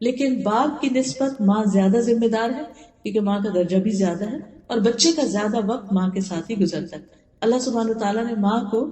لیکن باپ کی نسبت ماں زیادہ ذمہ دار ہے، کیونکہ ماں کا درجہ بھی زیادہ ہے، اور بچے کا زیادہ وقت ماں کے ساتھ ہی گزرتا ہے۔ اللہ سبحانہ وتعالیٰ نے ماں کو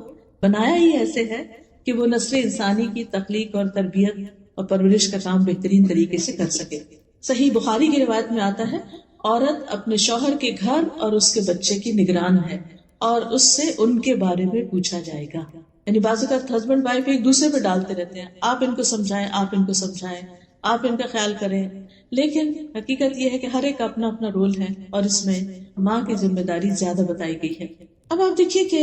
بنایا ہی ایسے ہے کہ وہ نسل انسانی کی تخلیق اور تربیت اور پرورش کا کام بہترین طریقے سے کر سکے۔ صحیح بخاری کی روایت میں آتا ہے، عورت اپنے شوہر کے گھر اور اس کے بچے کی نگران ہے، اور اس سے ان کے بارے میں پوچھا جائے گا۔ یعنی بعض اوقات ہسبینڈ وائف ایک دوسرے پہ ڈالتے رہتے ہیں، آپ ان کو سمجھائیں، آپ ان کو سمجھائیں، آپ ان کا خیال کریں، لیکن حقیقت یہ ہے کہ ہر ایک کا اپنا اپنا رول ہے، اور اس میں ماں کی ذمہ داری زیادہ بتائی گئی ہے۔ اب آپ دیکھیے کہ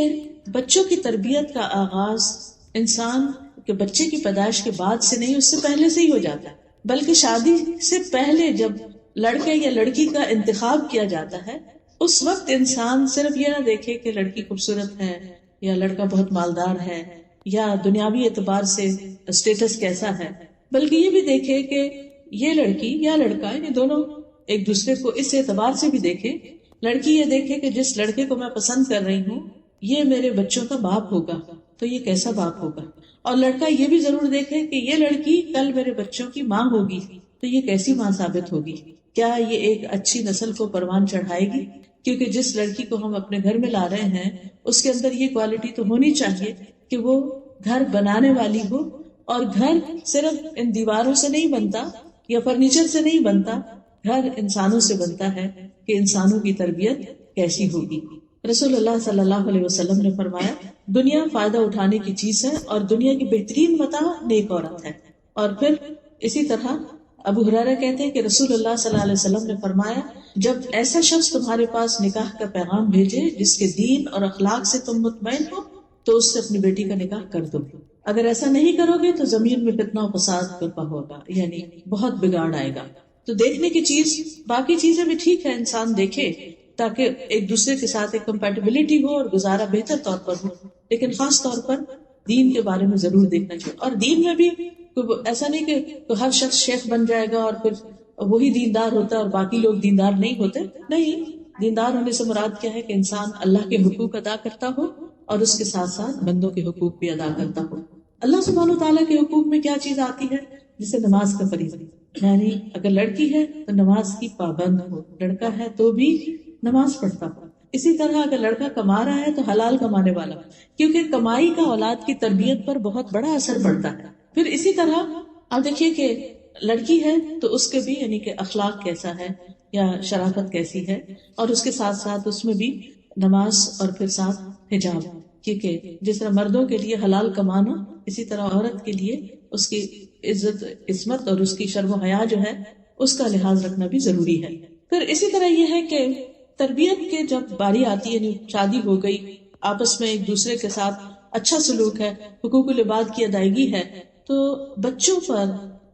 بچوں کی تربیت کا آغاز انسان کے بچے کی پیدائش کے بعد سے نہیں، اس سے پہلے سے ہی ہو جاتا ہے، بلکہ شادی سے پہلے جب لڑکے یا لڑکی کا انتخاب کیا جاتا ہے، اس وقت انسان صرف یہ نہ دیکھے کہ لڑکی خوبصورت ہے یا لڑکا بہت مالدار ہے یا دنیاوی اعتبار سے اسٹیٹس کیسا ہے، بلکہ یہ بھی دیکھے کہ یہ لڑکی یا لڑکا، یہ دونوں ایک دوسرے کو اس اعتبار سے بھی دیکھے۔ لڑکی یہ دیکھے کہ جس لڑکے کو میں پسند کر رہی ہوں یہ میرے بچوں کا باپ ہوگا، تو یہ کیسا باپ ہوگا، اور لڑکا یہ بھی ضرور دیکھے کہ یہ لڑکی کل میرے بچوں کی ماں ہوگی تو یہ کیسی ماں ثابت ہوگی، کیا یہ ایک اچھی نسل کو پروان چڑھائے گی، کیونکہ جس لڑکی کو ہم اپنے گھر میں لا رہے ہیں اس کے اندر یہ کوالٹی تو ہونی چاہیے کہ وہ گھر بنانے والی ہو، اور گھر صرف ان دیواروں سے نہیں بنتا یا فرنیچر سے نہیں بنتا، گھر انسانوں سے بنتا ہے کہ انسانوں کی تربیت کیسی ہوگی۔ رسول اللہ صلی اللہ علیہ وسلم نے فرمایا، دنیا فائدہ اٹھانے کی چیز ہے اور دنیا کی بہترین متاع نیک عورت ہے۔ اور پھر اسی طرح ابو ہریرہ کہتے ہیں کہ رسول اللہ صلی اللہ علیہ وسلم نے فرمایا، جب ایسا شخص تمہارے پاس نکاح کا پیغام بھیجے جس کے دین اور اخلاق سے تم مطمئن ہو تو اس سے اپنی بیٹی کا نکاح کر دو، اگر ایسا نہیں کرو گے تو زمین میں فتنہ و فساد برپا ہوگا، یعنی بہت بگاڑ آئے گا۔ تو دیکھنے کی چیز، باقی چیزیں بھی ٹھیک ہے انسان دیکھے تاکہ ایک دوسرے کے ساتھ ایک کمپیٹیبلٹی ہو اور گزارا بہتر طور پر ہو، لیکن خاص طور پر دین کے بارے میں ضرور دیکھنا چاہیے۔ اور دین میں بھی ایسا نہیں کہ ہر شخص شیخ بن جائے گا اور پھر وہی دیندار ہوتا ہے اور باقی لوگ دیندار نہیں ہوتے، نہیں، دیندار ہونے سے مراد کیا ہے کہ انسان اللہ کے حقوق ادا کرتا ہو اور اس کے ساتھ ساتھ بندوں کے حقوق بھی ادا کرتا ہو۔ اللہ سبحانہ تعالیٰ کے حقوق میں کیا چیز آتی ہے؟ جسے نماز کا فریضہ، یعنی اگر لڑکی ہے تو نماز کی پابند ہو، لڑکا ہے تو بھی نماز پڑھتا ہو۔ اسی طرح اگر لڑکا کما رہا ہے تو حلال کمانے والا، کیونکہ کمائی کا اولاد کی تربیت پر بہت بڑا اثر پڑتا ہے۔ پھر اسی طرح آپ دیکھیے کہ لڑکی ہے تو اس کے بھی یعنی کہ اخلاق کیسا ہے یا شرافت کیسی ہے، اور اس کے ساتھ ساتھ اس میں بھی نماز اور پھر ساتھ حجاب، کیونکہ جس طرح مردوں کے لیے حلال کمانا، اسی طرح عورت کے لیے اس کی عزت عصمت اور اس کی شرم و حیا جو ہے اس کا لحاظ رکھنا بھی ضروری ہے۔ پھر اسی طرح یہ ہے کہ تربیت کے جب باری آتی ہے، یعنی شادی ہو گئی، آپس میں ایک دوسرے کے ساتھ اچھا سلوک ہے، حقوق العباد کی ادائیگی ہے، تو بچوں پر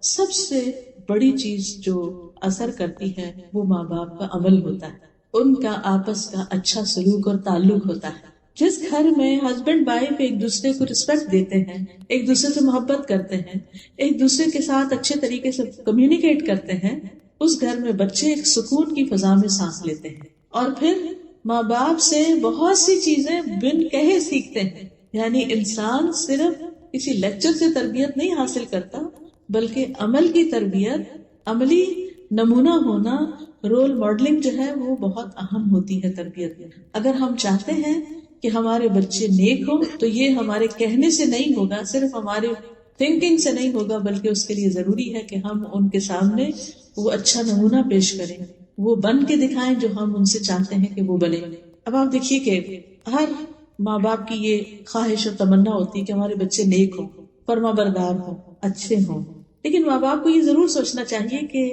سب سے بڑی چیز جو اثر کرتی ہے وہ ماں باپ کا عمل ہوتا ہے، ان کا آپس کا اچھا سلوک اور تعلق ہوتا ہے۔ جس گھر میں ہسبینڈ وائف ایک دوسرے کو رسپیکٹ دیتے ہیں، ایک دوسرے سے محبت کرتے ہیں، ایک دوسرے کے ساتھ اچھے طریقے سے کمیونیکیٹ کرتے ہیں، اس گھر میں بچے ایک سکون کی فضا میں سانس لیتے ہیں، اور پھر ماں باپ سے بہت سی چیزیں بن کہے سیکھتے ہیں۔ یعنی انسان صرف کسی لیکچر سے تربیت نہیں حاصل کرتا، بلکہ عمل کی تربیت، عملی نمونہ ہونا، رول ماڈلنگ جو ہے وہ بہت اہم ہوتی ہے تربیت میں۔ اگر ہم چاہتے ہیں کہ ہمارے بچے نیک ہوں تو یہ ہمارے کہنے سے نہیں ہوگا، صرف ہمارے تھنکنگ سے نہیں ہوگا، بلکہ اس کے لیے ضروری ہے کہ ہم ان کے سامنے وہ اچھا نمونہ پیش کریں، وہ بن کے دکھائیں جو ہم ان سے چاہتے ہیں کہ وہ بنے۔ اب آپ دیکھیے کہ ہر ماں باپ کی یہ خواہش اور تمنا ہوتی ہے کہ ہمارے بچے نیک ہوں، فرما بردار ہوں، اچھے ہوں، لیکن ماں باپ کو یہ ضرور سوچنا چاہیے کہ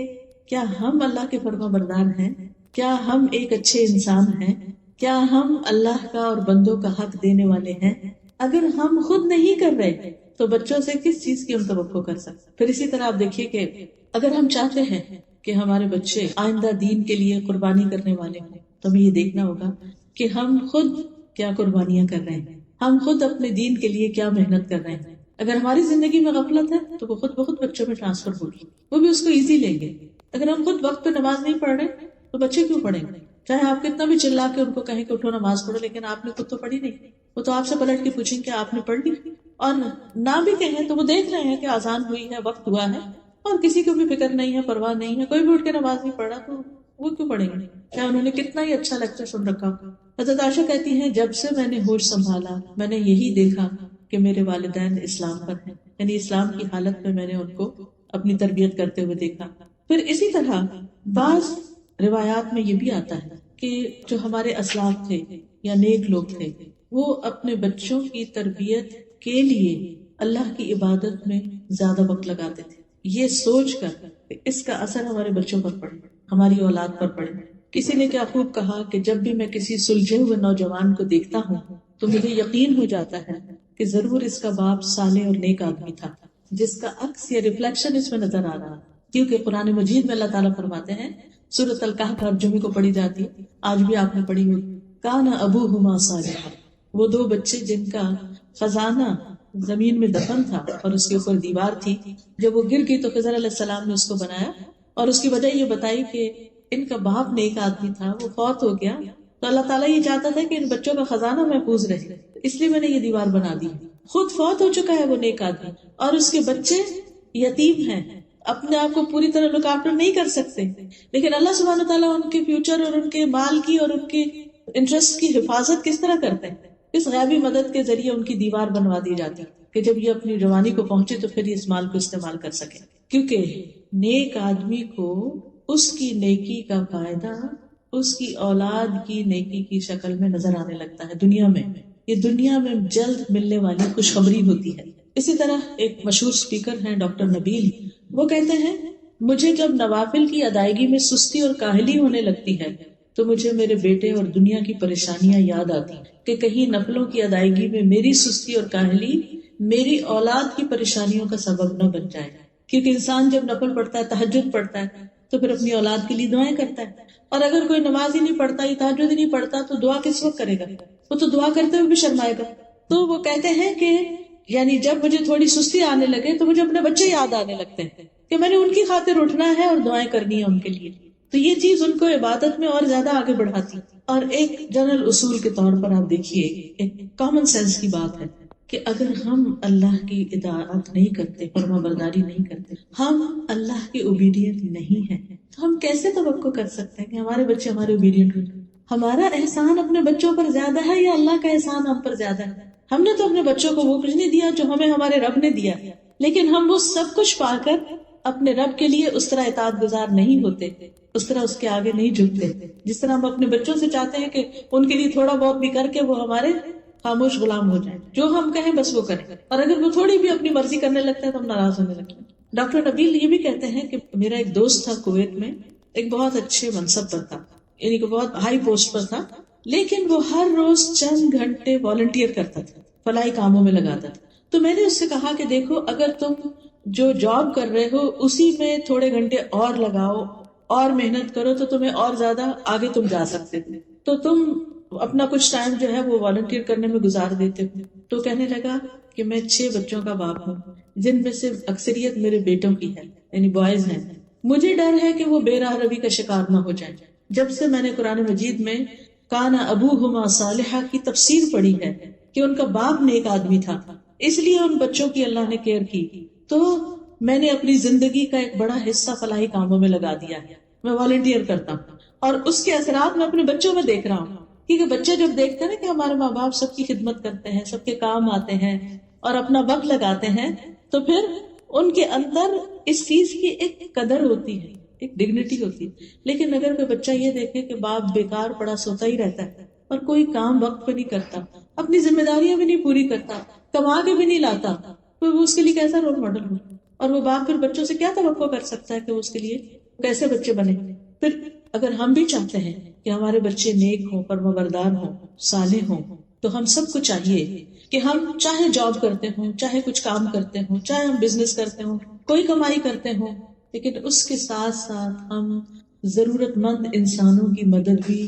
کیا ہم اللہ کے فرما بردار ہیں؟ کیا ہم ایک اچھے انسان ہیں؟ کیا ہم اللہ کا اور بندوں کا حق دینے والے ہیں؟ اگر ہم خود نہیں کر رہے تو بچوں سے کس چیز کی ہم توقع کر سکتے؟ پھر اسی طرح آپ دیکھیے کہ اگر ہم چاہتے ہیں کہ ہمارے بچے آئندہ دین کے لیے قربانی کرنے والے ہوں تو ہمیں یہ دیکھنا ہوگا کہ ہم خود کیا قربانیاں کر رہے ہیں، ہم خود اپنے دین کے لیے کیا محنت کر رہے ہیں۔ اگر ہماری زندگی میں غفلت ہے تو وہ خود بخود بچوں میں ٹرانسفر ہوگی، وہ بھی اس کو ایزی لیں گے۔ اگر ہم خود وقت پہ نماز نہیں پڑھ رہے تو بچے کیوں پڑھیں گے؟ چاہے آپ کتنا بھی چلا کے ان کو کہیں کہ اٹھو نماز پڑھو، لیکن آپ نے خود تو پڑھی نہیں، وہ تو آپ سے پلٹ کے پوچھیں کہ آپ نے پڑھ لی، اور نہ بھی کہیں تو وہ دیکھ رہے ہیں کہ اذان ہوئی ہے، وقت ہوا ہے، اور کسی کو بھی فکر نہیں ہے، پرواہ نہیں ہے، کوئی بھی اٹھ کے نماز نہیں پڑھ رہا تو وہ کیوں پڑھیں گے؟ کیا انہوں نے کتنا ہی اچھا لیکچر سن رکھا ہو۔ حضرت عائشہ کہتی ہیں جب سے میں نے ہوش سنبھالا میں نے یہی دیکھا کہ میرے والدین اسلام پر ہیں، یعنی اسلام کی حالت میں میں نے ان کو اپنی تربیت کرتے ہوئے دیکھا۔ پھر اسی طرح بعض روایات میں یہ بھی آتا ہے کہ جو ہمارے اسلاف تھے یا نیک لوگ تھے وہ اپنے بچوں کی تربیت کے لیے اللہ کی عبادت میں زیادہ وقت لگاتے تھے، یہ سوچ کر کہ اس کا اثر ہمارے بچوں پر پڑے، ہماری اولاد پر پڑے۔ کسی نے کیا خوب کہا کہ جب بھی میں کسی سلجھے ہوئے نوجوان کو دیکھتا ہوں تو مجھے یقین ہو جاتا ہے کہ ضرور اس کا باپ صالح اور نیک آدمی تھا، جس کا عکس یا ریفلیکشن اس میں نظر آ رہا ہے۔ کیونکہ قرآن مجید میں اللہ تعالیٰ فرماتے ہیں، سورۃ الکہف ہر جمعے کو پڑھی جاتی ہے، آج بھی آپ نے پڑھی ہوگی، کان ابوہما صالحا، وہ دو بچے جن کا خزانہ زمین میں دفن تھا اور اس کے اوپر دیوار تھی، جب وہ گر گئی تو خضر علیہ السلام نے اس کو بنایا اور اس کی وجہ یہ بتائی کہ ان کا باپ نیک آدمی تھا، وہ فوت ہو گیا تو اللہ تعالیٰ یہ چاہتا تھا کہ ان بچوں کا خزانہ محفوظ رہے، اس لیے میں نے یہ دیوار بنا دی۔ خود فوت ہو چکا ہے وہ نیک آدمی اور اس کے بچے یتیم ہیں، اپنے آپ کو پوری طرح لک آفٹر نہیں کر سکتے، لیکن اللہ سبحانہ تعالیٰ ان کے فیوچر اور ان کے مال کی اور ان کے انٹرسٹ کی حفاظت کس طرح کرتے ہیں؟ اس غیبی مدد کے ذریعے ان کی دیوار بنوا دی جاتی کہ جب یہ اپنی جوانی کو پہنچے تو پھر اس مال کو استعمال کر سکے، کیونکہ نیک آدمی کو اس کی نیکی کا فائدہ اس کی اولاد کی نیکی کی شکل میں نظر آنے لگتا ہے دنیا میں، یہ دنیا میں جلد ملنے والی خوشخبری ہوتی ہے۔ اسی طرح ایک مشہور سپیکر ہیں ڈاکٹر نبیل، وہ کہتے ہیں مجھے جب نوافل کی ادائیگی میں سستی اور کاہلی ہونے لگتی ہے تو مجھے میرے بیٹے اور دنیا کی پریشانیاں یاد آتی کہ کہیں نفلوں کی ادائیگی میں میری سستی اور کاہلی میری اولاد کی پریشانیوں کا سبب نہ بن جائے، کیونکہ انسان جب نفل پڑھتا ہے، تہجد پڑھتا ہے تو پھر اپنی اولاد کے لیے دعائیں کرتا ہے، اور اگر کوئی نماز ہی نہیں پڑھتا، تہجد ہی نہیں پڑھتا تو دعا کس وقت کرے گا؟ وہ تو دعا کرتے ہوئے بھی شرمائے گا۔ تو وہ کہتے ہیں کہ یعنی جب مجھے تھوڑی سستی آنے لگے تو مجھے اپنے بچے یاد آنے لگتے ہیں کہ میں نے ان کی خاطر اٹھنا ہے اور دعائیں کرنی ہے ان کے لیے، تو یہ چیز ان کو عبادت میں اور زیادہ آگے بڑھاتی۔ اور ایک جنرل اصول کے طور پر آپ دیکھیے، ایک کامن سینس کی بات ہے کہ اگر ہم اللہ کی اطاعت نہیں کرتے، فرما برداری نہیں کرتے، ہم اللہ کے اوبیڈینٹ نہیں ہیں، تو ہم کیسے توقع کر سکتے ہیں کہ ہمارے بچے ہمارے اوبیڈینٹ ہو جائیں؟ ہمارا احسان اپنے بچوں پر زیادہ ہے یا اللہ کا احسان ہم پر زیادہ ہے؟ ہم نے تو اپنے بچوں کو وہ کچھ نہیں دیا جو ہمیں ہمارے رب نے دیا، لیکن ہم وہ سب کچھ پا کر اپنے رب کے لیے اس طرح اطاعت گزار نہیں ہوتے، اس طرح اس کے آگے نہیں جھکتے، جس طرح ہم اپنے بچوں سے چاہتے ہیں کہ ان کے لیے تھوڑا بہت بھی کر کے وہ ہمارے خاموش غلام ہو جائیں، جو ہم کہیں بس وہ کریں، اور اگر وہ تھوڑی بھی اپنی مرضی کرنے لگتا ہے تو ہم ناراض ہونے لگتے ہیں۔ ڈاکٹر نبیل یہ بھی کہتے ہیں کہ میرا ایک دوست تھا کویت میں، ایک بہت اچھے منصب پر تھا، یعنی کہ بہت ہائی پوسٹ پر تھا، لیکن وہ ہر روز چند گھنٹے والنٹیئر کرتا تھا، فلاحی کاموں میں لگاتا تھا۔ تو میں نے اس سے کہا کہ دیکھو، اگر تم جو جاب کر رہے ہو اسی میں تھوڑے گھنٹے اور لگاؤ اور محنت کرو تو تمہیں اور زیادہ آگے تم جا سکتے تھے، تو تم اپنا کچھ ٹائم جو ہے وہ والنٹیئر کرنے میں گزار دیتے ہو۔ تو کہنے لگا کہ میں 6 بچوں کا باپ ہوں جن میں سے اکثریت میرے بیٹوں کی ہے، یعنی بوائز ہیں، مجھے ڈر ہے کہ وہ بے راہ روی کا شکار نہ ہو جائیں۔ جب سے میں نے قرآن مجید میں کان ابوہما صالحا کی تفسیر پڑھی ہے کہ ان کا باپ نیک آدمی تھا، اس لیے ان بچوں کی اللہ نے کیئر کی، تو میں نے اپنی زندگی کا ایک بڑا حصہ فلاحی کاموں میں لگا دیا ہے، میں والنٹیئر کرتا ہوں، اور اس کے اثرات میں اپنے بچوں میں دیکھ رہا ہوں، کیونکہ بچے جب دیکھتے ہیں نا کہ ہمارے ماں باپ سب کی خدمت کرتے ہیں، سب کے کام آتے ہیں اور اپنا وقت لگاتے ہیں، تو پھر ان کے اندر اس چیز کی ایک قدر ہوتی ہے، ایک ڈگنیٹی ہوتی ہے۔ لیکن اگر کوئی بچہ یہ دیکھے کہ باپ بیکار پڑا سوتا ہی رہتا ہے اور کوئی کام وقت پہ نہیں کرتا، اپنی ذمہ داریاں بھی نہیں پوری کرتا، کما کے بھی نہیں لاتا، تو وہ اس کے لیے کیسا رول ماڈل ہو؟ اور وہ باپ پھر بچوں سے کیا توقع کر سکتا ہے کہ اس کے لیے کیسے بچے بنے؟ پھر اگر ہم بھی چاہتے ہیں کہ ہمارے بچے نیک ہوں، فرمانبردار ہوں، صالح ہوں، تو ہم سب کو چاہیے کہ ہم چاہے جاب کرتے ہوں، چاہے کچھ کام کرتے ہوں، چاہے ہم بزنس کرتے ہوں، کوئی کمائی کرتے ہوں، لیکن اس کے ساتھ ساتھ ہم ضرورت مند انسانوں کی مدد بھی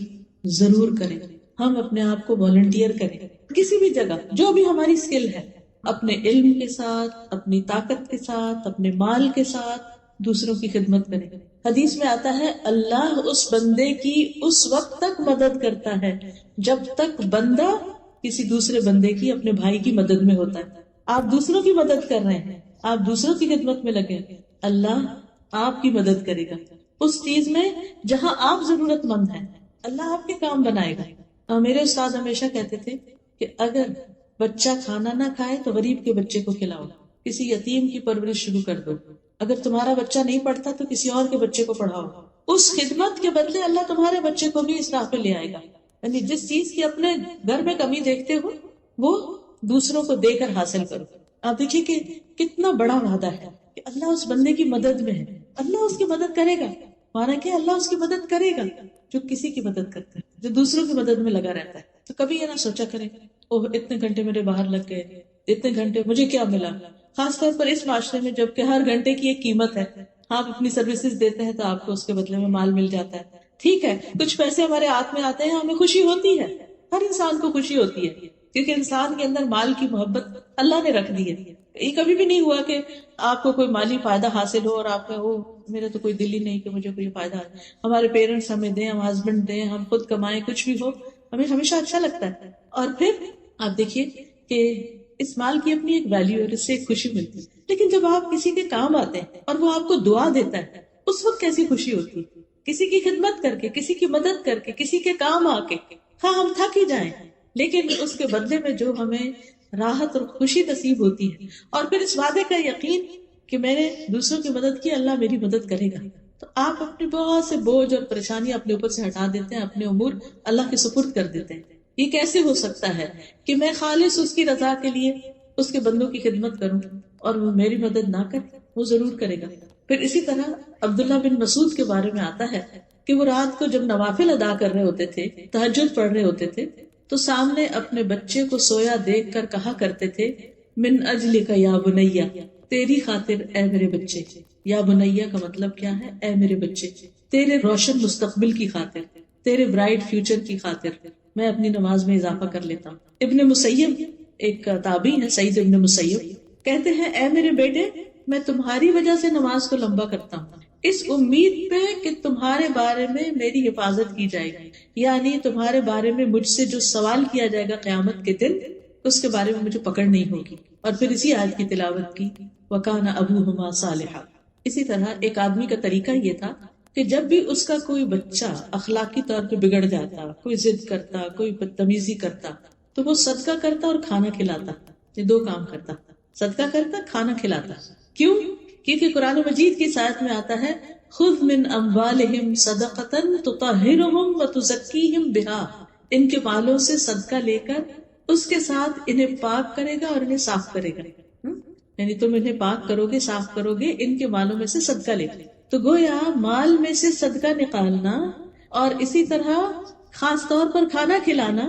ضرور کریں، ہم اپنے آپ کو والنٹیئر کریں، کسی بھی جگہ جو بھی ہماری اسکل ہے، اپنے علم کے ساتھ، اپنی طاقت کے ساتھ، اپنے مال کے ساتھ دوسروں کی خدمت کریں۔ حدیث میں آتا ہے اللہ اس بندے کی اس وقت تک مدد کرتا ہے جب تک بندہ کسی دوسرے بندے کی، اپنے بھائی کی مدد میں ہوتا ہے۔ آپ دوسروں کی مدد کر رہے ہیں، آپ دوسروں کی خدمت میں لگے، اللہ آپ کی مدد کرے گا اس چیز میں جہاں آپ ضرورت مند ہیں، اللہ آپ کے کام بنائے گا۔ اور میرے استاد ہمیشہ کہتے تھے کہ اگر بچہ کھانا نہ کھائے تو غریب کے بچے کو کھلاؤ، کسی یتیم کی پرورش شروع کر دو، اگر تمہارا بچہ نہیں پڑھتا تو کسی اور کے بچے کو پڑھاؤ، اس خدمت کے بدلے اللہ تمہارے بچے کو بھی اس راہ پہ لے آئے گا۔ یعنی جس چیز کی اپنے گھر میں کمی دیکھتے ہو وہ دوسروں کو دے کر حاصل کرو۔ آپ دیکھیے کہ کتنا بڑا وعدہ ہے کہ اللہ اس بندے کی مدد میں ہے، اللہ اس کی مدد کرے گا، مانا کہ اللہ اس کی مدد کرے گا جو کسی کی مدد کرتا ہے، جو دوسروں کی مدد میں لگا رہتا ہے۔ تو کبھی یہ نہ سوچا کریں اوہ اتنے گھنٹے میرے باہر لگ گئے، اتنے گھنٹے مجھے کیا ملا، خاص طور پر اس معاشرے میں جب کہ ہر گھنٹے کی ایک قیمت ہے، آپ اپنی سروسز دیتے ہیں تو آپ کو اس کے بدلے میں مال مل جاتا ہے۔ ٹھیک ہے کچھ پیسے ہمارے ہاتھ میں آتے ہیں، ہمیں خوشی ہوتی ہے، ہر انسان کو خوشی ہوتی ہے کیونکہ انسان کے اندر مال کی محبت اللہ نے رکھ دی ہے۔ یہ کبھی بھی نہیں ہوا کہ آپ کو کوئی مالی فائدہ حاصل ہو اور آپ میں میرا تو کوئی دل ہی نہیں کہ مجھے کوئی فائدہ ہے، ہمارے پیرنٹس ہمیں دیں، ہم ہسبینڈ دیں، ہم خود کمائیں، کچھ بھی ہو ہمیں ہمیشہ اچھا لگتا ہے۔ اور پھر آپ دیکھیے کہ اس مال کی اپنی ایک ویلیو اور اس سے ایک خوشی ملتی ہے، لیکن جب آپ کسی کے کام آتے ہیں اور وہ آپ کو دعا دیتا ہے اس وقت کیسی خوشی ہوتی ہے، کسی کی خدمت کر کے، کسی کی مدد کر کے، کسی کے کام آ کے، ہاں ہم تھک ہی جائیں لیکن اس کے بدلے میں جو ہمیں راحت اور خوشی نصیب ہوتی ہے، اور پھر اس وعدے کا یقین کہ میں نے دوسروں کی مدد کی، اللہ میری مدد کرے گا، تو آپ اپنے بہت سے بوجھ اور پریشانیاں اپنے اوپر سے ہٹا دیتے ہیں، اپنے امور اللہ کے سپرد کر دیتے ہیں۔ یہ کیسے ہو سکتا ہے کہ میں خالص اس کی رضا کے لیے اس کے بندوں کی خدمت کروں اور وہ میری مدد نہ کرے؟ وہ ضرور کرے گا۔ پھر اسی طرح عبداللہ بن مسعود کے بارے میں آتا ہے کہ وہ رات کو جب نوافل ادا کر رہے ہوتے تھے، تہجد پڑھ رہے ہوتے تھے، تو سامنے اپنے بچے کو سویا دیکھ کر کہا کرتے تھے من اجلک یا بنیا، تیری خاطر اے میرے بچے۔ یا بنیا کا مطلب کیا ہے؟ اے میرے بچے، تیرے روشن مستقبل کی خاطر، تیرے برائٹ فیوچر کی خاطر میں اپنی نماز میں اضافہ کر لیتا ہوں۔ ابن مسیب ایک تابعی ہے، سعید ابن مسیب، کہتے ہیں اے میرے بیٹے میں تمہاری وجہ سے نماز کو لمبا کرتا ہوں اس امید پہ کہ تمہارے بارے میں میری حفاظت کی جائے گی، یعنی تمہارے بارے میں مجھ سے جو سوال کیا جائے گا قیامت کے دن اس کے بارے میں مجھے پکڑ نہیں ہوگی۔ اور پھر اسی آیت کی تلاوت کی وَكَانَ أَبُوهُمَا صَالِحًا۔ اسی طرح ایک آدمی کا طریقہ یہ تھا کہ جب بھی اس کا کوئی بچہ اخلاقی طور پہ بگڑ جاتا، کوئی ضد کرتا، کوئی بدتمیزی کرتا، تو وہ صدقہ کرتا اور کھانا کھلاتا۔ یہ دو کام کرتا، صدقہ کرتا، کھانا کھلاتا۔ کیوں؟ کیونکہ قرآن مجید کی آیت میں آتا ہے خذ من اموالہم صدقۃ تطہرہم وتزکیہم بہا، ان کے مالوں سے صدقہ لے کر اس کے ساتھ انہیں پاک کرے گا اور انہیں صاف کرے گا۔ یعنی تم انہیں پاک کرو گے، صاف کرو گے ان کے مالوں میں سے صدقہ لے کر۔ تو گویا مال میں سے صدقہ نکالنا اور اسی طرح خاص طور پر کھانا کھلانا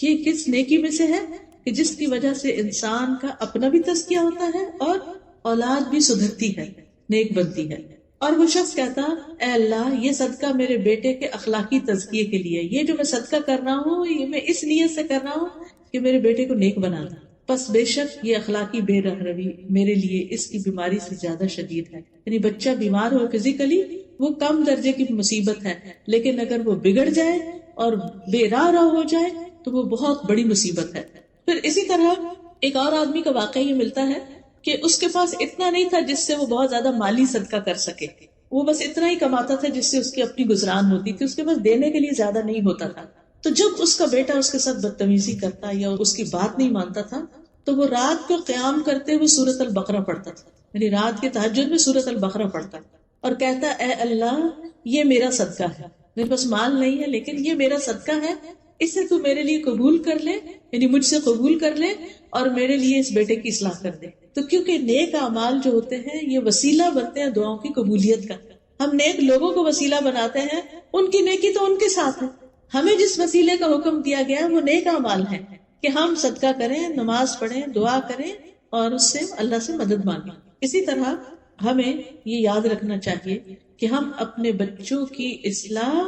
یہ کس نیکی میں سے ہے کہ جس کی وجہ سے انسان کا اپنا بھی تزکیہ ہوتا ہے اور اولاد بھی سدھرتی ہے، نیک بنتی ہے۔ اور وہ شخص کہتا اے اللہ یہ صدقہ میرے بیٹے کے اخلاقی تزکیے کے لیے، یہ جو میں صدقہ کر رہا ہوں یہ میں اس نیت سے کر رہا ہوں کہ میرے بیٹے کو نیک بنا دوں، پس بے شک یہ اخلاقی بے رہروی میرے لیے اس کی بیماری سے زیادہ شدید ہے۔ یعنی بچہ بیمار ہو فزیکلی وہ کم درجے کی مصیبت ہے، لیکن اگر وہ بگڑ جائے اور بے راہ ہو جائے تو وہ بہت بڑی مصیبت ہے۔ پھر اسی طرح ایک اور آدمی کا واقعہ یہ ملتا ہے کہ اس کے پاس اتنا نہیں تھا جس سے وہ بہت زیادہ مالی صدقہ کر سکے، وہ بس اتنا ہی کماتا تھا جس سے اس کی اپنی گزران ہوتی تھی، اس کے پاس دینے کے لیے زیادہ نہیں ہوتا تھا۔ تو جب اس کا بیٹا اس کے ساتھ بدتمیزی کرتا یا اس کی بات نہیں مانتا تھا تو وہ رات کو قیام کرتے ہوئے سورۃ البقرہ پڑھتا تھا، یعنی رات کے تہجد میں سورۃ البقرہ پڑھتا اور کہتا اے اللہ یہ میرا صدقہ ہے، میرے پاس مال نہیں ہے لیکن یہ میرا صدقہ ہے، اسے تو میرے لیے قبول کر لے، یعنی مجھ سے قبول کر لے اور میرے لیے اس بیٹے کی اصلاح کر دے۔ تو کیونکہ نیک اعمال جو ہوتے ہیں یہ وسیلہ بنتے ہیں دعاؤں کی قبولیت کا، ہم نیک لوگوں کو وسیلہ بناتے ہیں، ان کی نیکی تو ان کے ساتھ ہے، ہمیں جس وسیلے کا حکم دیا گیا وہ نیک اعمال ہے کہ ہم صدقہ کریں، نماز پڑھیں، دعا کریں اور اس سے اللہ سے مدد مانگیں۔ اسی طرح ہمیں یہ یاد رکھنا چاہیے کہ ہم اپنے بچوں کی اصلاح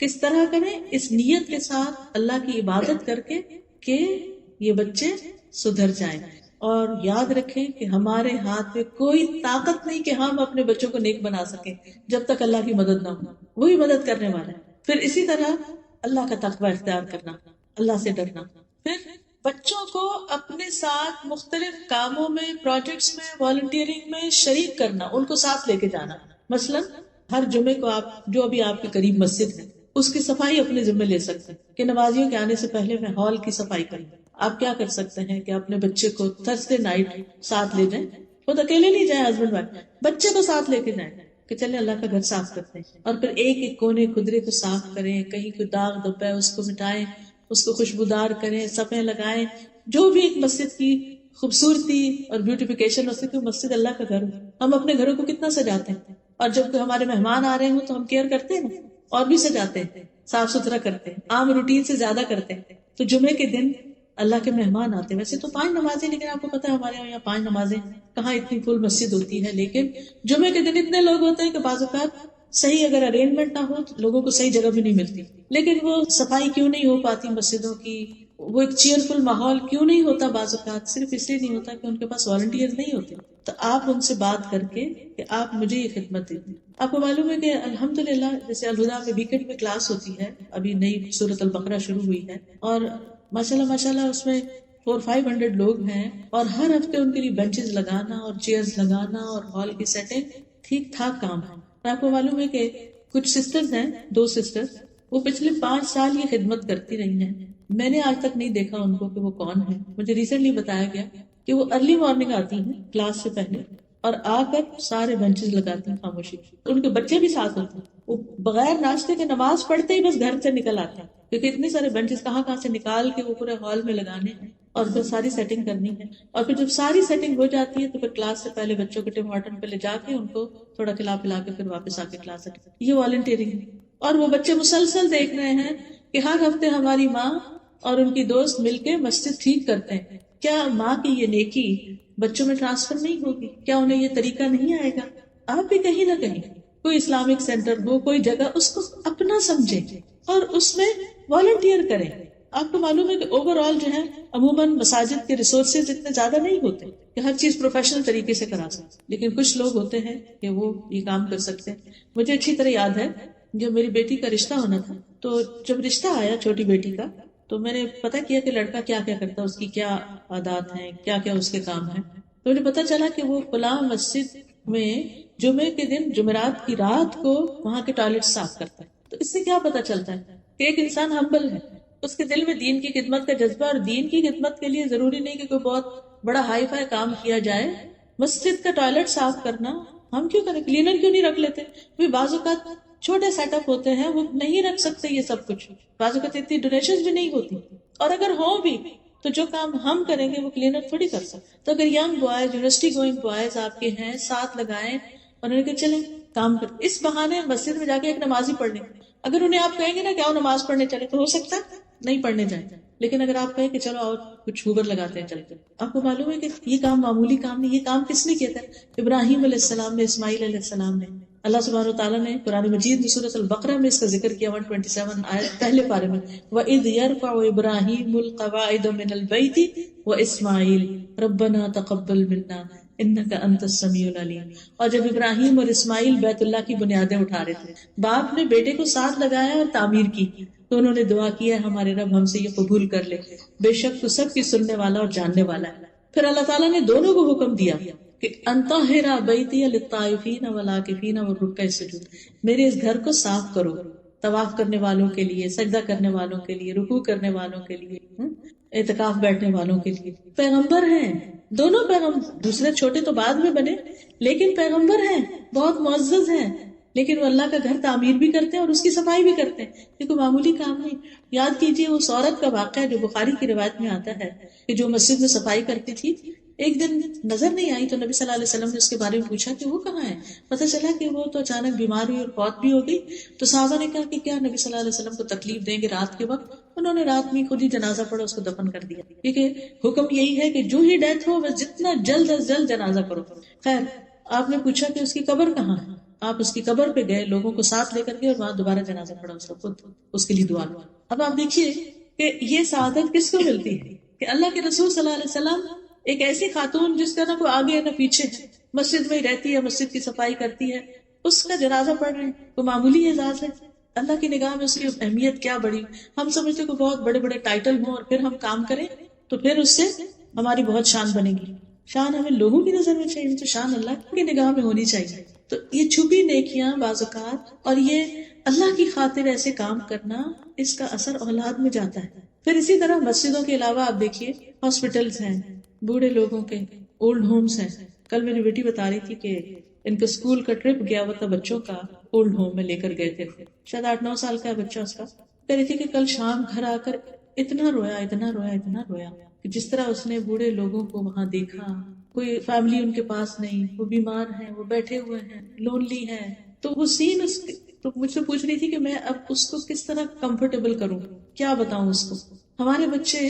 کس طرح کریں، اس نیت کے ساتھ اللہ کی عبادت کر کے کہ یہ بچے سدھر جائیں، اور یاد رکھیں کہ ہمارے ہاتھ میں کوئی طاقت نہیں کہ ہم اپنے بچوں کو نیک بنا سکیں جب تک اللہ کی مدد نہ ہو، وہی مدد کرنے والا ہے۔ پھر اسی طرح اللہ کا تقوی اختیار کرنا، اللہ سے ڈرنا، پھر بچوں کو اپنے ساتھ مختلف کاموں میں، پروجیکٹس میں، والنٹیئرنگ میں شریک کرنا، ان کو ساتھ لے کے جانا. مثلا ہر جمعے کو آپ جو ابھی آپ کے قریب مسجد ہے اس کی صفائی اپنے ذمہ لے سکتے ہیں کہ نمازیوں کے آنے سے پہلے میں ہال کی صفائی کروں. آپ کیا کر سکتے ہیں کہ اپنے بچے کو تھرسڈے نائٹ ساتھ لے جائیں. خود اکیلے نہیں جائیں، ہسبینڈ وائف، بچے کو ساتھ لے کے جائیں کہ چلے اللہ کا گھر صاف کرتے ہیں، اور پھر ایک ایک کونے خدرے کو صاف کریں، کہیں کوئی داغ دھبا ہے اس کو مٹائیں، اس کو خوشبودار کریں، صفیں لگائیں. جو بھی ایک مسجد کی خوبصورتی اور بیوٹیفیکیشن ہو سکے، مسجد اللہ کا گھر. ہم اپنے گھروں کو کتنا سجاتے ہیں، اور جب ہمارے مہمان آ رہے ہوں تو ہم کیئر کرتے ہیں اور بھی سجاتے ہیں، صاف ستھرا کرتے ہیں، عام روٹین سے زیادہ کرتے ہیں. تو جمعے کے دن اللہ کے مہمان آتے ہیں. ویسے تو 5 نمازیں، لیکن آپ کو پتا ہے ہمارے یہاں 5 نمازیں کہاں اتنی فل مسجد ہوتی ہے، لیکن جمعے کے دن اتنے لوگ ہوتے ہیں کہ بعض اوقات صحیح اگر ارینجمنٹ نہ ہو تو لوگوں کو صحیح جگہ بھی نہیں ملتی. لیکن وہ صفائی کیوں نہیں ہو پاتی مسجدوں کی، وہ ایک چیئرفل ماحول کیوں نہیں ہوتا بعض اوقات؟ صرف اس لیے نہیں ہوتا کہ ان کے پاس والنٹیئر نہیں ہوتے. تو آپ ان سے بات کر کے کہ آپ مجھے یہ خدمت دیں. آپ کو معلوم ہے کہ الحمدللہ جیسے الہدا میں ویکینڈ میں کلاس ہوتی ہے، ابھی نئی سورۃ البقرہ شروع ہوئی ہے، اور ماشاءاللہ اس میں 400-500 لوگ ہیں، اور ہر ہفتے ان کے لیے بینچز لگانا اور چیئرز لگانا اور ہال کی سیٹنگ ٹھیک ٹھاک کام ہے. آپ کو معلوم ہے کہ کچھ سسٹرز ہیں، 2 سسٹرز، وہ پچھلے 5 سال یہ خدمت کرتی رہی ہیں. میں نے آج تک نہیں دیکھا ان کو کہ وہ کون ہے. مجھے ریسنٹلی بتایا گیا کہ وہ ارلی مارننگ آتی ہیں کلاس سے پہلے اور آ کر سارے بینچز لگاتی ہیں خاموشی. ان کے بچے بھی ساتھ ہوتے ہیں. وہ بغیر ناشتے کے نماز پڑھتے ہی بس گھر سے نکل آتے ہیں، کیونکہ اتنے سارے بینچز کہاں سے نکال کے وہ پورے ہال میں لگانے ہیں اور پھر ساری سیٹنگ کرنی ہے. اور پھر جب ساری سیٹنگ ہو جاتی ہے تو پھر کلاس سے پہلے بچوں کو ٹم ہارٹن پہ لے جا کے ان کو تھوڑا کھلا پلا کے پھر واپس آ کے کلاس ہے. یہ والنٹیئرنگ ہے. اور وہ بچے مسلسل دیکھ رہے ہیں کہ ہر ہفتے ہماری ماں اور ان کی دوست مل کے مسجد ٹھیک کرتے ہیں. کیا ماں کی یہ نیکی بچوں میں ٹرانسفر نہیں ہوگی؟ کیا انہیں یہ طریقہ نہیں آئے گا؟ آپ بھی کہیں نہ کہیں کوئی اسلامک سینٹر ہو، کوئی جگہ، اس کو اپنا سمجھیں اور اس میں والنٹیئر کریں. آپ کو معلوم ہے کہ اوور آل جو ہے عموماً مساجد کے ریسورسز اتنے زیادہ نہیں ہوتے کہ ہر چیز پروفیشنل طریقے سے کرا سکتے، لیکن کچھ لوگ ہوتے ہیں کہ وہ یہ کام کر سکتے ہیں. مجھے اچھی طرح یاد ہے جب میری بیٹی کا رشتہ ہونا تھا، تو جب رشتہ آیا چھوٹی بیٹی کا، تو میں نے پتہ کیا کہ لڑکا کیا کیا کرتا ہے، اس کی کیا عادات ہیں، کیا کیا اس کے کام ہیں. تو مجھے پتہ چلا کہ وہ فلاں مسجد میں جمعے کے دن جمعرات کی رات کو وہاں کے ٹوائلٹ صاف کرتا ہے. تو اس سے کیا پتہ چلتا ہے کہ ایک انسان ہمبل ہے، اس کے دل میں دین کی خدمت کا جذبہ، اور دین کی خدمت کے لیے ضروری نہیں کہ کوئی بہت بڑا ہائی فائی کام کیا جائے. مسجد کا ٹوائلٹ صاف کرنا ہم کیوں کریں؟ کلینر کیوں نہیں رکھ لیتے؟ بعض اوقات چھوٹے سیٹ اپ ہوتے ہیں، وہ نہیں رکھ سکتے یہ سب کچھ. بعض اوقات اتنی ڈونیشن بھی نہیں ہوتی، اور اگر ہوں بھی تو جو کام ہم کریں گے وہ کلینر تھوڑی کر سکتے. تو اگر young boys, university going boys آپ کے ہیں، ساتھ لگائیں اور انہیں کہ چلیں کام کر. اس بہانے مسجد میں جا کے ایک نمازی پڑھنے، اگر انہیں آپ کہیں گے نا کہ آؤ نماز پڑھنے چلے، تو ہو سکتا ہے نہیں پڑھنے جائیں. لیکن اگر آپ کہیں کہ چلو اور کچھ ہوبر لگاتے ہیں چلتے، آپ کو معلوم ہے کہ یہ کام معمولی کام نہیں. یہ کام کس نے کیا تھا؟ ابراہیم علیہ السلام نے، اسماعیل علیہ السلام نے. اللہ سبحانہ وتعالیٰ نے قرآن مجید میں سورۃ البقرہ میں اس کا ذکر کیا 127 آیت پہلے پارے میں، وَإِذْ يَرْفَعُ إِبْرَاهِيمُ الْقَوَاعِدَ مِنَ الْبَيْتِ وَإِسْمَاعِيلُ رَبَّنَا تَقَبَّلْ مِنَّا إِنَّكَ أَنْتَ السَّمِيعُ الْعَلِيمُ. اور جب ابراہیم اور اسماعیل بیت اللہ کی بنیادیں اٹھا رہے تھے، باپ نے بیٹے کو ساتھ لگایا اور تعمیر کی، تو انہوں نے دعا کیا ہمارے رب ہم سے یہ قبول کر لے، بے شک تو سب کی سننے والا اور جاننے والا ہے. پھر اللہ تعالیٰ نے دونوں کو حکم دیا کہ انطہر بیتی للطائفین والعاکفین والرکع السجود، میرے اس گھر کو صاف کرو طواف کرنے والوں کے لیے، سجدہ کرنے والوں کے لیے، رکوع کرنے والوں کے لیے، اعتکاف بیٹھنے والوں کے لیے. پیغمبر ہیں دونوں، پیغمبر، دوسرے چھوٹے تو بعد میں بنے، لیکن پیغمبر ہیں، بہت معزز ہیں، لیکن وہ اللہ کا گھر تعمیر بھی کرتے ہیں اور اس کی صفائی بھی کرتے ہیں. یہ کوئی معمولی کام نہیں. یاد کیجئے اس عورت کا واقعہ جو بخاری کی روایت میں آتا ہے کہ جو مسجد میں صفائی کرتی تھی، ایک دن نظر نہیں آئی تو نبی صلی اللہ علیہ وسلم نے اس کے بارے میں پوچھا کہ وہ کہاں ہے. پتہ چلا کہ وہ تو اچانک بیمار ہوئی اور فوت بھی ہو گئی. تو صحابہ نے کہا کہ کیا نبی صلی اللہ علیہ وسلم کو تکلیف دیں گے رات کے وقت؟ انہوں نے رات میں خود ہی جنازہ پڑھا، اس کو دفن کر دیا، کیونکہ حکم یہی ہے کہ جو ہی ڈیتھ ہو بس جتنا جلد از جلد جنازہ کرو. خیر، آپ نے پوچھا کہ اس کی قبر کہاں ہے، آپ اس کی قبر پہ گئے، لوگوں کو ساتھ لے کر گئے اور وہاں دوبارہ جنازہ پڑھا اس کا، خود اس کے لیے دعا. اب آپ دیکھیے کہ یہ سعادت کس کو ملتی ہے کہ اللہ کے رسول صلی اللہ علیہ وسلم ایک ایسی خاتون جس کا نہ کوئی آگے ہے نہ پیچھے ہے، مسجد میں ہی رہتی ہے، مسجد کی صفائی کرتی ہے، اس کا جنازہ پڑھ رہے ہیں. وہ معمولی اعزاز ہے؟ اللہ کی نگاہ میں اس کی اہمیت کیا بڑی. ہم سمجھتے کہ بہت بڑے بڑے ٹائٹل ہوں اور پھر ہم کام کریں. تو پھر اس سے ہماری بہت شان بنے گی. شان ہمیں لوگوں کی نظر میں چاہیے تو شان اللہ کی نگاہ میں ہونی چاہیے. تو یہ چھپی نیکیاں بعض اوقات اور یہ اللہ کی خاطر ایسے کام کرنا، اس کا اثر اولاد میں جاتا ہے. پھر اسی طرح مسجدوں کے علاوہ آپ دیکھیے ہاسپٹلز ہیں، بوڑھے لوگوں کے اولڈ ہومز ہیں. کل میری بیٹی بتا رہی تھی کہ ان کا اسکول کا ٹرپ گیا ہوا تھا بچوں کا، اولڈ ہوم میں لے کر گئے تھے، شاید 8-9 سال کا ہے بچہ اس کا. کہہ رہی تھی کہ کل شام گھر آ کر اتنا رویا اتنا رویا اتنا رویا کہ جس طرح اس نے بوڑھے لوگوں کو وہاں دیکھا، کوئی فیملی ان کے پاس نہیں، وہ بیمار ہیں، وہ بیٹھے ہوئے ہیں، لونلی ہیں. تو وہ سین تو مجھ سے پوچھ رہی تھی کہ میں اب اس کو کس طرح کمفرٹیبل کروں، کیا بتاؤں اس کو. ہمارے بچے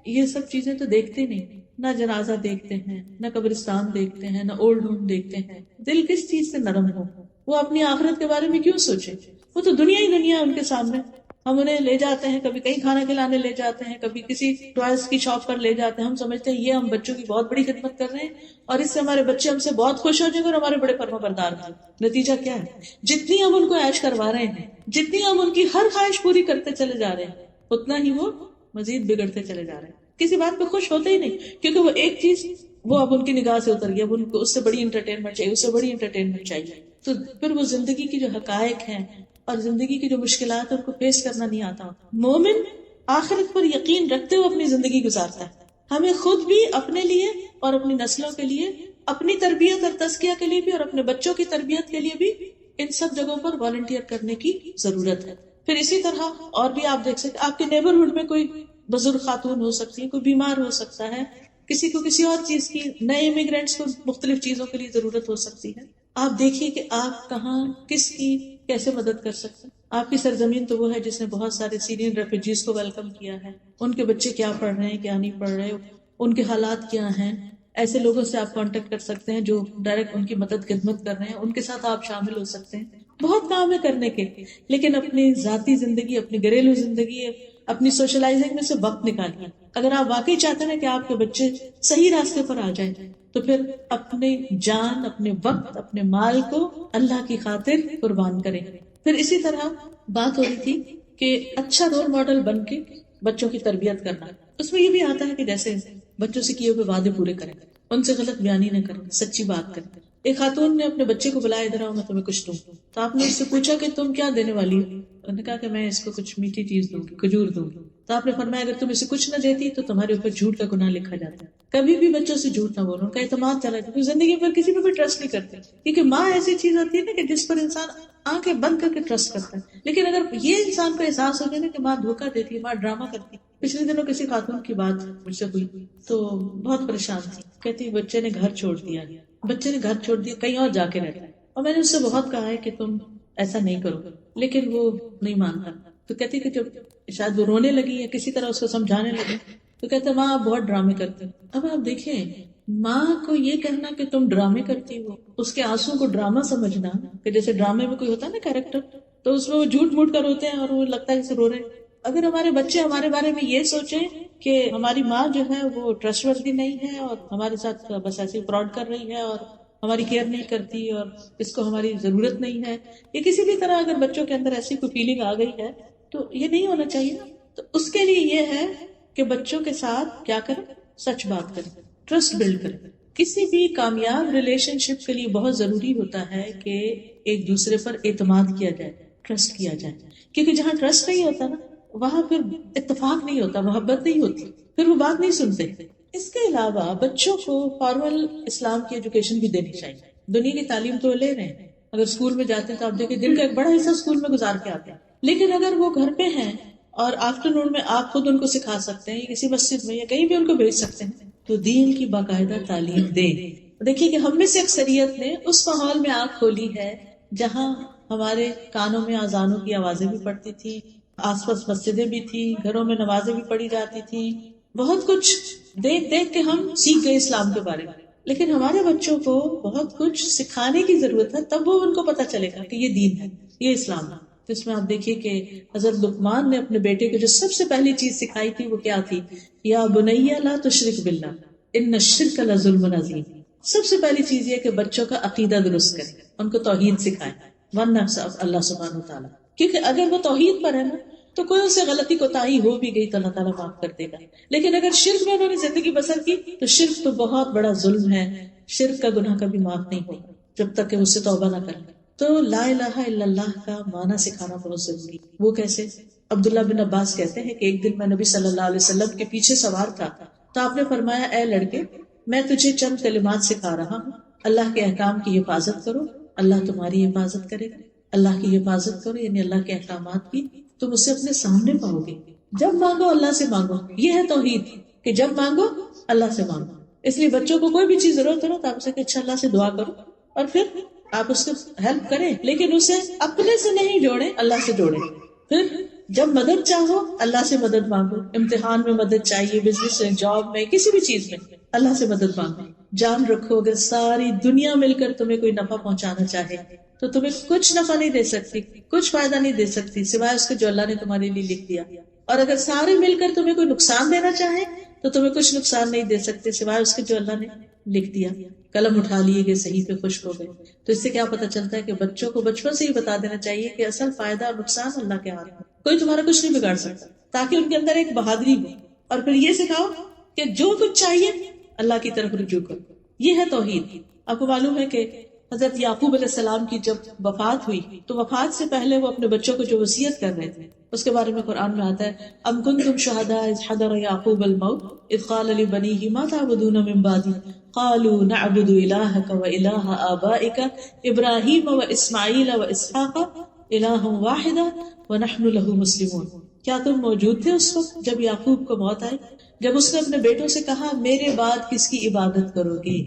یہ سب چیزیں تو دیکھتے نہیں، نہ جنازہ دیکھتے ہیں، نہ قبرستان دیکھتے ہیں، نہ اولڈ ہوم دیکھتے ہیں. دل کس چیز سے نرم ہو؟ وہ اپنی آخرت کے بارے میں کیوں سوچے؟ وہ تو دنیا ہی دنیا ہے ان کے سامنے. ہم انہیں لے جاتے ہیں، کبھی کہیں کھانا کھلانے لے جاتے ہیں، کبھی کسی ٹوائز کی شاپ پر لے جاتے ہیں. ہم سمجھتے ہیں یہ ہم بچوں کی بہت بڑی خدمت کر رہے ہیں اور اس سے ہمارے بچے ہم سے بہت خوش ہو جائیں گے اور ہمارے بڑے فرما بردار ہیں. نتیجہ کیا ہے؟ جتنی ہم ان کو عیش کروا رہے ہیں، جتنی ہم ان کی ہر خواہش پوری کرتے چلے جا رہے ہیں، اتنا ہی وہ مزید بگڑتے چلے جا رہے ہیں. کسی بات پہ خوش ہوتے ہی نہیں، کیونکہ وہ ایک چیز وہ اب ان کی نگاہ سے اتر گیا، اب ان کو اس سے بڑی انٹرٹینمنٹ چاہیے، اس سے بڑی انٹرٹینمنٹ چاہیے. تو پھر وہ زندگی کی جو حقائق ہیں اور زندگی کی جو مشکلات ہیں ان کو فیس کرنا نہیں آتا. مومن آخرت پر یقین رکھتے ہوئے اپنی زندگی گزارتا ہے. ہمیں خود بھی اپنے لیے اور اپنی نسلوں کے لیے، اپنی تربیت اور تزکیہ کے لیے بھی اور اپنے بچوں کی تربیت کے لیے بھی ان سب جگہوں پر والنٹیئر کرنے کی ضرورت ہے. پھر اسی طرح اور بھی آپ دیکھ سکتے، آپ کے نیبرہڈ میں کوئی بزرگ خاتون ہو سکتی ہے، کوئی بیمار ہو سکتا ہے، کسی کو کسی اور چیز کی، نئے امیگرینٹس کو مختلف چیزوں کے لیے ضرورت ہو سکتی ہے. آپ دیکھیے کہ آپ کہاں کس کی کیسے مدد کر سکتے ہیں. آپ کی سرزمین تو وہ ہے جس نے بہت سارے سیرین ریفیوجیز کو ویلکم کیا ہے. ان کے بچے کیا پڑھ رہے ہیں، کیا نہیں پڑھ رہے، ان کے حالات کیا ہیں. ایسے لوگوں سے آپ کانٹیکٹ کر سکتے ہیں جو ڈائریکٹ ان کی مدد خدمت کر رہے ہیں، ان کے ساتھ آپ شامل ہو سکتے ہیں. بہت کام ہے کرنے کے، لیکن اپنی ذاتی زندگی، اپنی گھریلو زندگی، اپنی سوشلائزنگ میں سے وقت نکالیے. اگر آپ واقعی چاہتے ہیں کہ آپ کے بچے صحیح راستے پر آ جائیں تو پھر اپنے جان، اپنے وقت، اپنے مال کو اللہ کی خاطر قربان کریں. پھر اسی طرح بات ہو رہی تھی کہ اچھا رول ماڈل بن کے بچوں کی تربیت کرنا. اس میں یہ بھی آتا ہے کہ جیسے بچوں سے کیے ہوئے وعدے پورے کریں، ان سے غلط بیانی نہ کریں، سچی بات کریں. ایک خاتون نے اپنے بچے کو بلایا، ادھر آؤ میں تمہیں کچھ دوں. تو آپ نے اس سے پوچھا کہ تم کیا دینے والی ہو؟ انہوں نے کہا کہ میں اس کو کچھ میٹھی چیز دوں گی، کھجور دوں گی. تو آپ نے فرمایا اگر تم اسے کچھ نہ دیتی تو تمہارے اوپر جھوٹ کا گناہ لکھا جاتا ہے. کبھی بھی بچوں سے جھوٹ نہ بولو، ان کا اعتماد چلا جائے. زندگی پر کسی پہ بھی ٹرسٹ نہیں کرتے، کیونکہ ماں ایسی چیز ہوتی ہے نا کہ جس پر انسان آنکھیں بند کر کے ٹرسٹ کرتا ہے. لیکن اگر یہ انسان کو احساس ہو جائے نا کہ ماں دھوکہ دیتی ہے، ماں ڈرامہ کرتی ہے. پچھلے دنوں کسی خاتون کی بات مجھ سے ہوئی تو بہت پریشان تھی. کہتی بچے نے گھر چھوڑ دیا، بچے نے گھر چھوڑ دیا، کہیں اور جا کے رہتا ہے. اور میں نے اس سے بہت کہا ہے کہ تم ایسا نہیں کرو، لیکن وہ نہیں مانتا. تو کہتی کہ جب شاید وہ رونے لگی یا کسی طرح اس کو سمجھانے لگی تو کہتے ماں آپ بہت ڈرامے کرتے. اب آپ دیکھیں، ماں کو یہ کہنا کہ تم ڈرامے کرتی ہو، اس کے آنسو کو ڈرامہ سمجھنا، کہ جیسے ڈرامے میں کوئی ہوتا ہے نا کیریکٹر، تو اس میں وہ جھوٹ موٹ کر ہوتے ہیں اور وہ لگتا ہے جیسے رو رہے. اگر ہمارے بچے ہمارے بارے میں یہ سوچیں کہ ہماری ماں جو ہے وہ ٹرسٹ وردی نہیں ہے اور ہمارے ساتھ بس ایسے فراڈ کر رہی ہے اور ہماری کیئر نہیں کرتی اور اس کو ہماری ضرورت نہیں ہے، یا کسی بھی طرح اگر بچوں کے اندر ایسی کوئی فیلنگ آ گئی ہے تو یہ نہیں ہونا چاہیے نا. تو اس کے لیے یہ ہے کہ بچوں کے ساتھ کیا کریں، سچ بات کریں، ٹرسٹ بلڈ کریں. کسی بھی کامیاب ریلیشن شپ کے لیے بہت ضروری ہوتا ہے کہ ایک دوسرے پر اعتماد کیا جائے، ٹرسٹ کیا جائے. کیونکہ جہاں ٹرسٹ نہیں ہوتا نا وہاں پھر اتفاق نہیں ہوتا، محبت نہیں ہوتی، پھر وہ بات نہیں سنتے. اس کے علاوہ بچوں کو فارمل اسلام کی ایجوکیشن بھی دینی چاہیے. دنیا کی تعلیم تو لے رہے ہیں، اگر اسکول میں جاتے ہیں تو آپ دیکھیں دن کا ایک بڑا حصہ اسکول میں گزار کے آتے ہیں. لیکن اگر وہ گھر پہ ہیں اور آفٹر نون میں آپ خود ان کو سکھا سکتے ہیں، یا کسی مسجد میں یا کہیں بھی ان کو بھیج سکتے ہیں، تو دین کی باقاعدہ تعلیم دیں. دیکھیے کہ ہم میں سے اکثریت نے اس ماحول میں آنکھ کھولی ہے جہاں ہمارے کانوں میں اذانوں کی آوازیں بھی پڑتی تھی، آس پاس مسجدیں بھی تھی، گھروں میں نمازیں بھی پڑھی جاتی تھی. بہت کچھ دیکھ دیکھ کے ہم سیکھ گئے اسلام کے بارے میں. لیکن ہمارے بچوں کو بہت کچھ سکھانے کی ضرورت ہے، تب وہ ان کو پتہ چلے گا کہ یہ دین ہے، یہ اسلام ہے. تو اس میں آپ دیکھیے کہ حضرت لقمان نے اپنے بیٹے کو جو سب سے پہلی چیز سکھائی تھی وہ کیا تھی؟ یا بنی لا تشرک باللہ ان الشرک لظلم عظیم. سب سے پہلی چیز یہ کہ بچوں کا عقیدہ درست کریں، ان کو توحید سکھائیں، ون نفس اللہ سبحانہ وتعالی. کیونکہ اگر وہ توحید پر ہے نا تو کوئی اسے غلطی کوتاہی ہو بھی گئی تو اللہ تعالیٰ معاف کر دے گا. لیکن اگر شرک میں انہوں نے زندگی بسر کی تو شرک تو بہت بڑا ظلم ہے. شرک کا گناہ کبھی معاف نہیں ہوگا جب تک کہ اس سے توبہ نہ کرے. تو لا الہ الا اللہ کا معنی سکھانا بہت ضروری. وہ کیسے؟ عبداللہ بن عباس کہتے ہیں کہ ایک دن میں نبی صلی اللہ علیہ وسلم کے پیچھے سوار تھا تو آپ نے فرمایا اے لڑکے میں تجھے چند کلمات سکھا رہا ہوں. اللہ کے احکام کی حفاظت کرو اللہ تمہاری حفاظت کرے گا. اللہ کی حفاظت کرو یعنی اللہ کے احکامات کی تم اسے اپنے سامنے پاؤ گے. جب مانگو اللہ سے مانگو. یہ ہے توحید کہ جب مانگو اللہ سے مانگو. اس لیے بچوں کو کوئی بھی چیز ضرورت ہو تو آپ اسے کہ اچھا اللہ سے دعا کرو اور پھر آپ اس کو ہیلپ کریں لیکن اسے اپنے سے نہیں جوڑیں اللہ سے جوڑیں. پھر جب مدد چاہو اللہ سے مدد مانگو. امتحان میں مدد چاہیے بزنس میں جاب میں کسی بھی چیز میں اللہ سے مدد مانگو. جان رکھو اگر ساری دنیا مل کر تمہیں کوئی نفع پہنچانا چاہے تو تمہیں کچھ نفع نہیں دے سکتی کچھ فائدہ نہیں دے سکتی سوائے اس کے جو اللہ نے تمہارے لیے لکھ دیا. اور اگر سارے مل کر تمہیں کوئی نقصان دینا چاہے تو تمہیں کچھ نقصان نہیں دے سکتے سوائے اس کے جو اللہ نے لکھ دیا. قلم اٹھا لیے گئے صحیح پہ خشک ہو گئے. تو اس سے کیا پتہ چلتا ہے کہ بچوں کو بچپن سے ہی بتا دینا چاہیے کہ اصل فائدہ اور نقصان اللہ کے ہاتھ میں. کوئی تمہارا کچھ نہیں بگاڑ سکتا تاکہ ان کے اندر ایک بہادری ہو. اور پھر یہ سکھاؤ کہ جو کچھ چاہیے اللہ کی طرف رجوع کرو. یہ ہے توحید. آپ کو معلوم ہے کہ حضرت یعقوب علیہ السلام کی جب وفات ہوئی تو وفات سے پہلے وہ اپنے بچوں کو جو وصیت کر رہے تھے اس کے بارے میں قرآن میں آتا ہے ام کنتم شہداء اذ حضر یعقوب الموت اذ قال لبنیہ ما تعبدون من بعدی قالوا نعبد الہک والہ آبائک ابراہیم واسماعیل واسحاق الہا واحدا ونحن لہ مسلمون. کیا تم موجود تھے اس وقت جب یعقوب کو موت آئی جب اس نے اپنے بیٹوں سے کہا میرے بعد کس کی عبادت کرو گے؟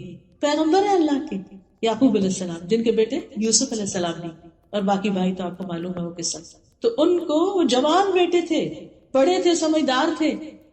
پیغمبر ہے اللہ کے یعقوب علیہ السلام جن کے بیٹے یوسف علیہ السلام نہیں اور باقی بھائی تو آپ کو معلوم ہے وہ قصہ. تو ان کو وہ جوان بیٹے تھے بڑے تھے سمجھدار تھے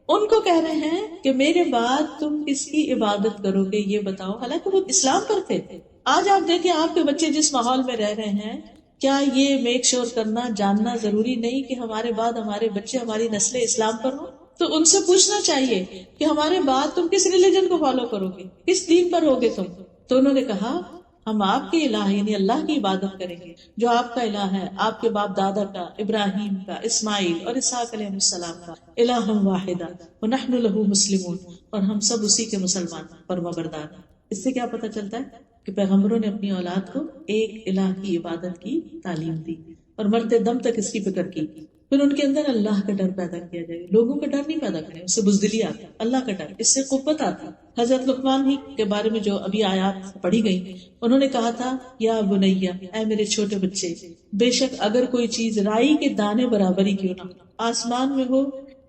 ان کو کہہ رہے ہیں کہ میرے بعد تم کس کی عبادت کرو گے یہ بتاؤ. حالانکہ وہ اسلام پر تھے. آج آپ دیکھیں آپ کے بچے جس ماحول میں رہ رہے ہیں کیا یہ میک شور کرنا جاننا ضروری نہیں کہ ہمارے بعد ہمارے بچے ہماری نسل اسلام پر ہوں؟ تو ان سے پوچھنا چاہیے کہ ہمارے بعد تم کس ریلیجن کو فالو کرو گے کس دین پر ہوگے تم؟ تو انہوں نے کہا ہم آپ کے الہ یعنی اللہ کی عبادت کریں گے جو آپ کا الہ ہے آپ کے باپ دادا کا ابراہیم کا اسماعیل اور اسحاق علیہ السلام کا الہ واحدہ ونحن لہ مسلمون اور ہم سب اسی کے مسلمان فرمانبردار. اس سے کیا پتہ چلتا ہے کہ پیغمبروں نے اپنی اولاد کو ایک الہ کی عبادت کی تعلیم دی اور مرتے دم تک اس کی فکر کی. پھر ان کے اندر اللہ کا ڈر پیدا کیا جائے. لوگوں کا ڈر نہیں پیدا کریں اس سے بزدلی آتی اللہ کا ڈر اس سے قوت آتی. حضرت لقمان ہی کے بارے میں جو ابھی آیات پڑھی گئی انہوں نے کہا تھا یا بنیا اے میرے چھوٹے بچے بے شک اگر کوئی چیز رائی کے دانے برابر ہی کیوں نہ آسمان میں ہو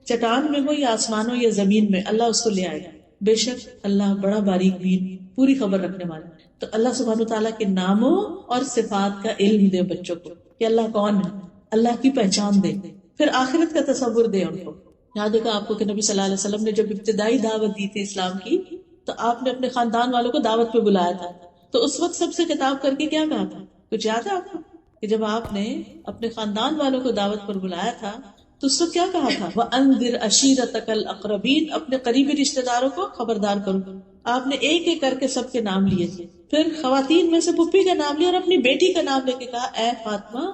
چٹان میں ہو یا آسمانوں یا زمین میں اللہ اس کو لے آئے گا. بے شک اللہ بڑا باریک بین پوری خبر رکھنے والا. تو اللہ سبحانہ تعالیٰ کے ناموں اور صفات کا علم دے بچوں کو کہ اللہ کون ہے اللہ کی پہچان دے پھر آخرت کا تصور دے ان کو. یاد ہوگا آپ کو کہ نبی صلی اللہ علیہ وسلم نے جب ابتدائی دعوت دی تھی اسلام کی تو آپ نے اپنے خاندان والوں کو دعوت پہ بلایا تھا. تو اس وقت سب سے خطاب کر کے کیا کہا تھا کچھ یاد ہے آپ کو کہ جب آپ نے اپنے خاندان والوں کو دعوت پر بلایا تھا تو اس وقت کیا کہا تھا وَأَنذِرْ عَشِيرَتَكَ الْأَقْرَبِينَ اپنے قریبی رشتہ داروں کو خبردار کرو. آپ نے ایک ایک کر کے سب کے نام لیے تھے. پھر خواتین میں سے پھپھی کا نام لیا اور اپنی بیٹی کا نام لے کے کہا اے فاطمہ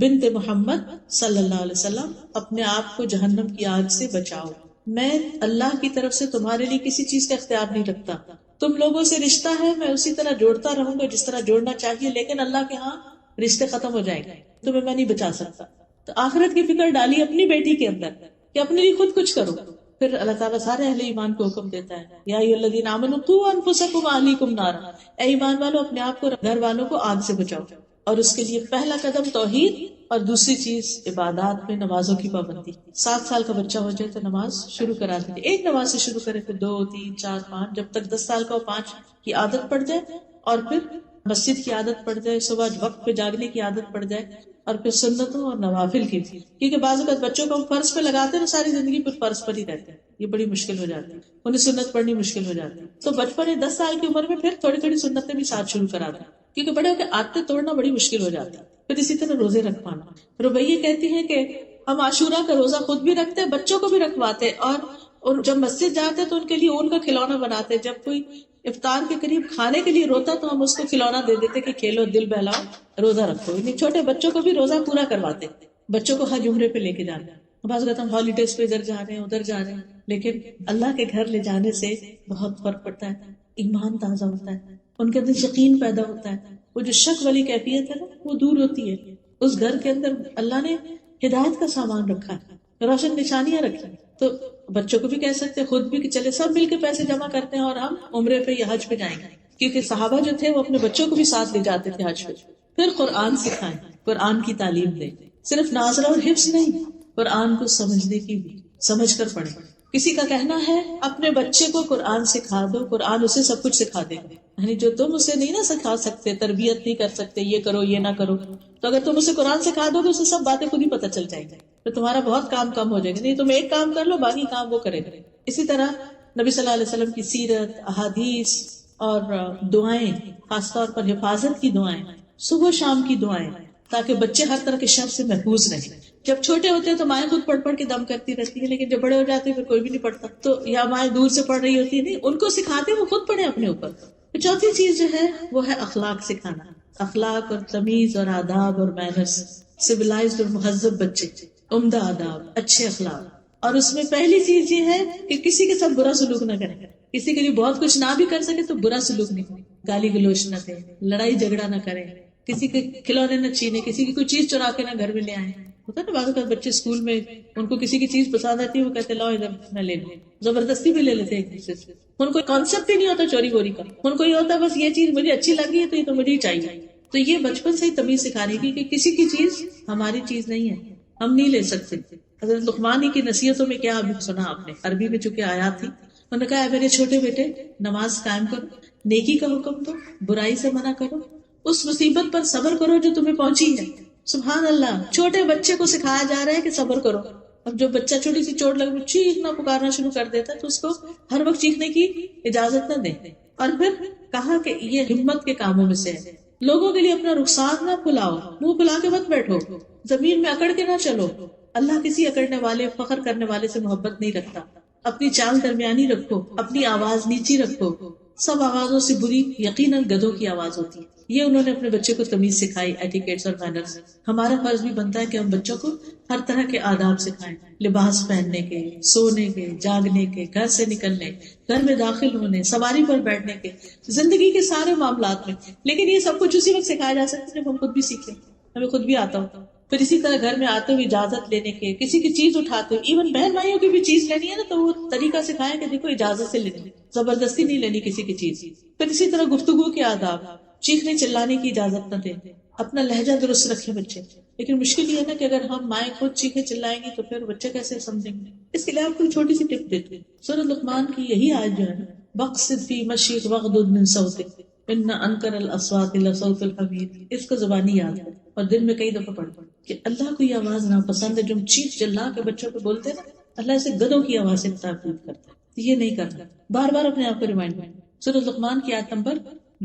بنت محمد صلی اللہ علیہ وسلم اپنے آپ کو جہنم کی آگ سے بچاؤ. میں اللہ کی طرف سے تمہارے لیے کسی چیز کا اختیار نہیں رکھتا. تم لوگوں سے رشتہ ہے میں اسی طرح جوڑتا رہوں گا جس طرح جوڑنا چاہیے لیکن اللہ کے ہاں رشتے ختم ہو جائیں گے تمہیں میں نہیں بچا سکتا. تو آخرت کی فکر ڈالی اپنی بیٹی کے اندر کہ اپنے لیے خود کچھ کرو. پھر اللہ تعالیٰ سارے اہل ایمان کو حکم دیتا ہے یا ایھا الذین آمنوا قوا انفسکم واہلیکم نارا اے ایمان والو اپنے آپ کو گھر والوں کو آگ سے بچاؤ. اور اس کے لیے پہلا قدم توحید اور دوسری چیز عبادات میں نمازوں کی پابندی. 7 سال کا بچہ ہو جائے تو نماز شروع کرا دیں. ایک نماز سے شروع کرے پھر 2 3 4 5 جب تک 10 سال کا 5 کی عادت پڑ جائے اور پھر مسجد کی عادت پڑ جائے صبح وقت پہ جاگنے کی عادت پڑ جائے اور پھر سنتوں اور نوافل کی. کیونکہ بعض اوقات بچوں کو ہم فرض پہ لگاتے ہیں ساری زندگی پھر فرض پر ہی رہتے ہیں. یہ بڑی مشکل ہو جاتی ہے انہیں سنت پڑھنی مشکل ہو جاتی ہے. تو بچپن 10 سال کی عمر میں پھر تھوڑی تھوڑی سنتیں بھی ساتھ شروع کرا دیں کیونکہ بڑے ہو کے عادتیں توڑنا بڑی مشکل ہو جاتی ہے. پھر اسی طرح روزے رکھ پانا. ربیہ کہتی ہیں کہ ہم عاشورہ کا روزہ خود بھی رکھتے ہیں بچوں کو بھی رکھواتے اور جب مسجد جاتے تو ان کے لیے اون کا کھلونا بناتے. جب کوئی افطار کے قریب کھانے کے لیے روتا تو ہم اس کو کھلونا دے دیتے کہ کھیلو دل بہلاؤ روزہ رکھو. یعنی چھوٹے بچوں کو بھی روزہ پورا کرواتے. بچوں کو حج عمرے پہ لے کے جانا بعض اوقات ہم ہالیڈیز پہ ادھر جا رہے ہیں ادھر جا رہے ہیں، لیکن اللہ کے گھر لے جانے سے بہت فرق پڑتا ہے، ایمان تازہ ہوتا ہے، ان کے اندر یقین پیدا ہوتا ہے، وہ جو شک والی کیفیت ہے نا وہ دور ہوتی ہے. اس گھر کے اندر اللہ نے ہدایت کا سامان رکھا ہے، روشن نشانیاں رکھی ہیں. تو بچوں کو بھی کہہ سکتے ہیں، خود بھی کہ چلے سب مل کے پیسے جمع کرتے ہیں اور ہم عمرے پہ یا حج پہ جائیں گے، کیونکہ صحابہ جو تھے وہ اپنے بچوں کو بھی ساتھ لے جاتے تھے حج پہ. پھر قرآن سکھائیں، قرآن کی تعلیم دیں، صرف ناظرہ اور حفظ نہیں، قرآن کو سمجھنے کی بھی، سمجھ کر پڑھیں. کسی کا کہنا ہے اپنے بچے کو قرآن سکھا دو، قرآن اسے سب کچھ سکھا دے گا. یعنی جو تم اسے نہیں نہ سکھا سکتے، تربیت نہیں کر سکتے، یہ کرو یہ نہ کرو، تو اگر تم اسے قرآن سکھا دو تو اسے سب باتیں خود ہی پتہ چل جائیں گی، تو تمہارا بہت کام کم ہو جائے گا. نہیں تم ایک کام کر لو، باقی کام وہ کرے گا. اسی طرح نبی صلی اللہ علیہ وسلم کی سیرت، احادیث اور دعائیں، خاص طور پر حفاظت کی دعائیں، صبح شام کی دعائیں، تاکہ بچے ہر طرح کے شر سے محفوظ رہیں. جب چھوٹے ہوتے ہیں تو مائیں خود پڑھ پڑھ کے دم کرتی رہتی ہے، لیکن جب بڑے ہو جاتے ہیں پھر کوئی بھی نہیں پڑھتا، تو یا مائیں دور سے پڑھ رہی ہوتی ہے، نہیں ان کو سکھاتے وہ خود پڑھیں اپنے اوپر. چوتھی چیز جو ہے وہ ہے اخلاق سکھانا، اخلاق اور تمیز اور آداب اور مینرز، سویلائزڈ اور مہذب بچے، عمدہ آداب، اچھے اخلاق. اور اس میں پہلی چیز یہ ہے کہ کسی کے ساتھ برا سلوک نہ کریں، کسی کے لیے بہت کچھ نہ بھی کر سکے تو برا سلوک نہیں کریں، گالی گلوچ نہ دیں، لڑائی جھگڑا نہ کریں، کسی کے کھلونے نہ چھینے، کسی کی کوئی چیز چرا کے نہ گھر میں لے آئیں. ہوتا ہے نا بعض اوقات بچے اسکول میں ان کو کسی کی چیز پسند آتی ہے، وہ کہتے لاؤ ادھر میں لے لوں، زبردستی بھی لے لیتے ایک دوسرے سے. ان کو کانسیپٹ ہی نہیں ہوتا چوری بوری کا، ان کو یہ ہوتا ہے بس یہ چیز مجھے اچھی لگی ہے تو یہ تو مجھے ہی چاہیے. تو یہ بچپن سے ہی تمیز سکھانے کی کہ کسی کی چیز ہماری چیز نہیں ہے، ہم نہیں لے سکتے. حضرت لقمان کی نصیحتوں میں کیا ابھی سنا آپ نے، عربی میں چونکہ آیات تھی، انہوں نے کہا میرے چھوٹے بیٹے نماز قائم کرو، نیکی کا حکم دو، برائی سے منع کرو، اس مصیبت پر صبر کرو جو تمہیں پہنچی ہے. سبحان اللہ، چھوٹے بچے کو سکھایا جا رہا ہے کہ صبر کرو. اب جو بچہ چھوٹی سی چوٹ لگ چیخنا پکارنا شروع کر دیتا ہے تو اس کو ہر وقت چیخنے کی اجازت نہ دیں. اور پھر کہا کہ یہ ہمت کے کاموں میں سے ہے، لوگوں کے لیے اپنا رخسار نہ پھلاؤ، منہ پھلا کے مت بیٹھو، زمین میں اکڑ کے نہ چلو. اللہ کسی اکڑنے والے فخر کرنے والے سے محبت نہیں رکھتا. اپنی چال درمیانی رکھو، اپنی آواز نیچی رکھو، سب آوازوں سے بری یقیناً گدھوں کی آواز ہوتی ہے. یہ انہوں نے اپنے بچے کو تمیز سکھائی، ایٹیکیٹس اور مینرز. ہمارا فرض بھی بنتا ہے کہ ہم بچوں کو ہر طرح کے آداب سکھائیں، لباس پہننے کے، سونے کے، جاگنے کے، گھر سے نکلنے، گھر میں داخل ہونے، سواری پر بیٹھنے کے، زندگی کے سارے معاملات میں. لیکن یہ سب کچھ اسی وقت سکھایا جا سکتا ہے جب ہم خود بھی سیکھیں، ہمیں خود بھی آتا ہو. پھر اسی طرح گھر میں آتے ہوئے اجازت لینے کے، کسی کی چیز اٹھاتے ہوئے، ایون بہن بھائیوں کی بھی چیز لینی ہے نا تو وہ طریقہ سکھائیں کہ دیکھو اجازت سے لینی، زبردستی نہیں لینی کسی کی چیز. پھر اسی طرح گفتگو کے آداب، چیخنے چلانے کی اجازت نہ دیں، اپنا لہجہ درست رکھیں بچے. لیکن مشکل یہ ہے نا کہ اگر ہم مائیں خود چیخیں چلائیں گی تو پھر بچے کیسے سمجھیں گے. اس کے لیے آپ کو چھوٹی سی ٹپ دیتے ہیں، سورۃ لقمان کی یہی آیت جو ہے نا، وَقْصِدْ فِي مَشْيِكَ وَاغْضُضْ مِنْ صَوْتِكَ إِنَّ أَنكَرَ الْأَصْوَاتِ لَصَوْتُ الْحَمِيرِ. اس کو زبانی یاد ہے اور دن میں کئی دفعہ پڑھ کہ اللہ کو یہ آواز ناپسند ہے جو ہم چیخ چلا کے بچوں کو بولتے ہیں نا، اللہ اسے گدھوں کی آواز سے تعبیر کرتا ہے. یہ نہیں کرنا، بار بار اپنے آپ کو ریمائنڈ کرنا. سورۃ لقمان کی آیت نمبر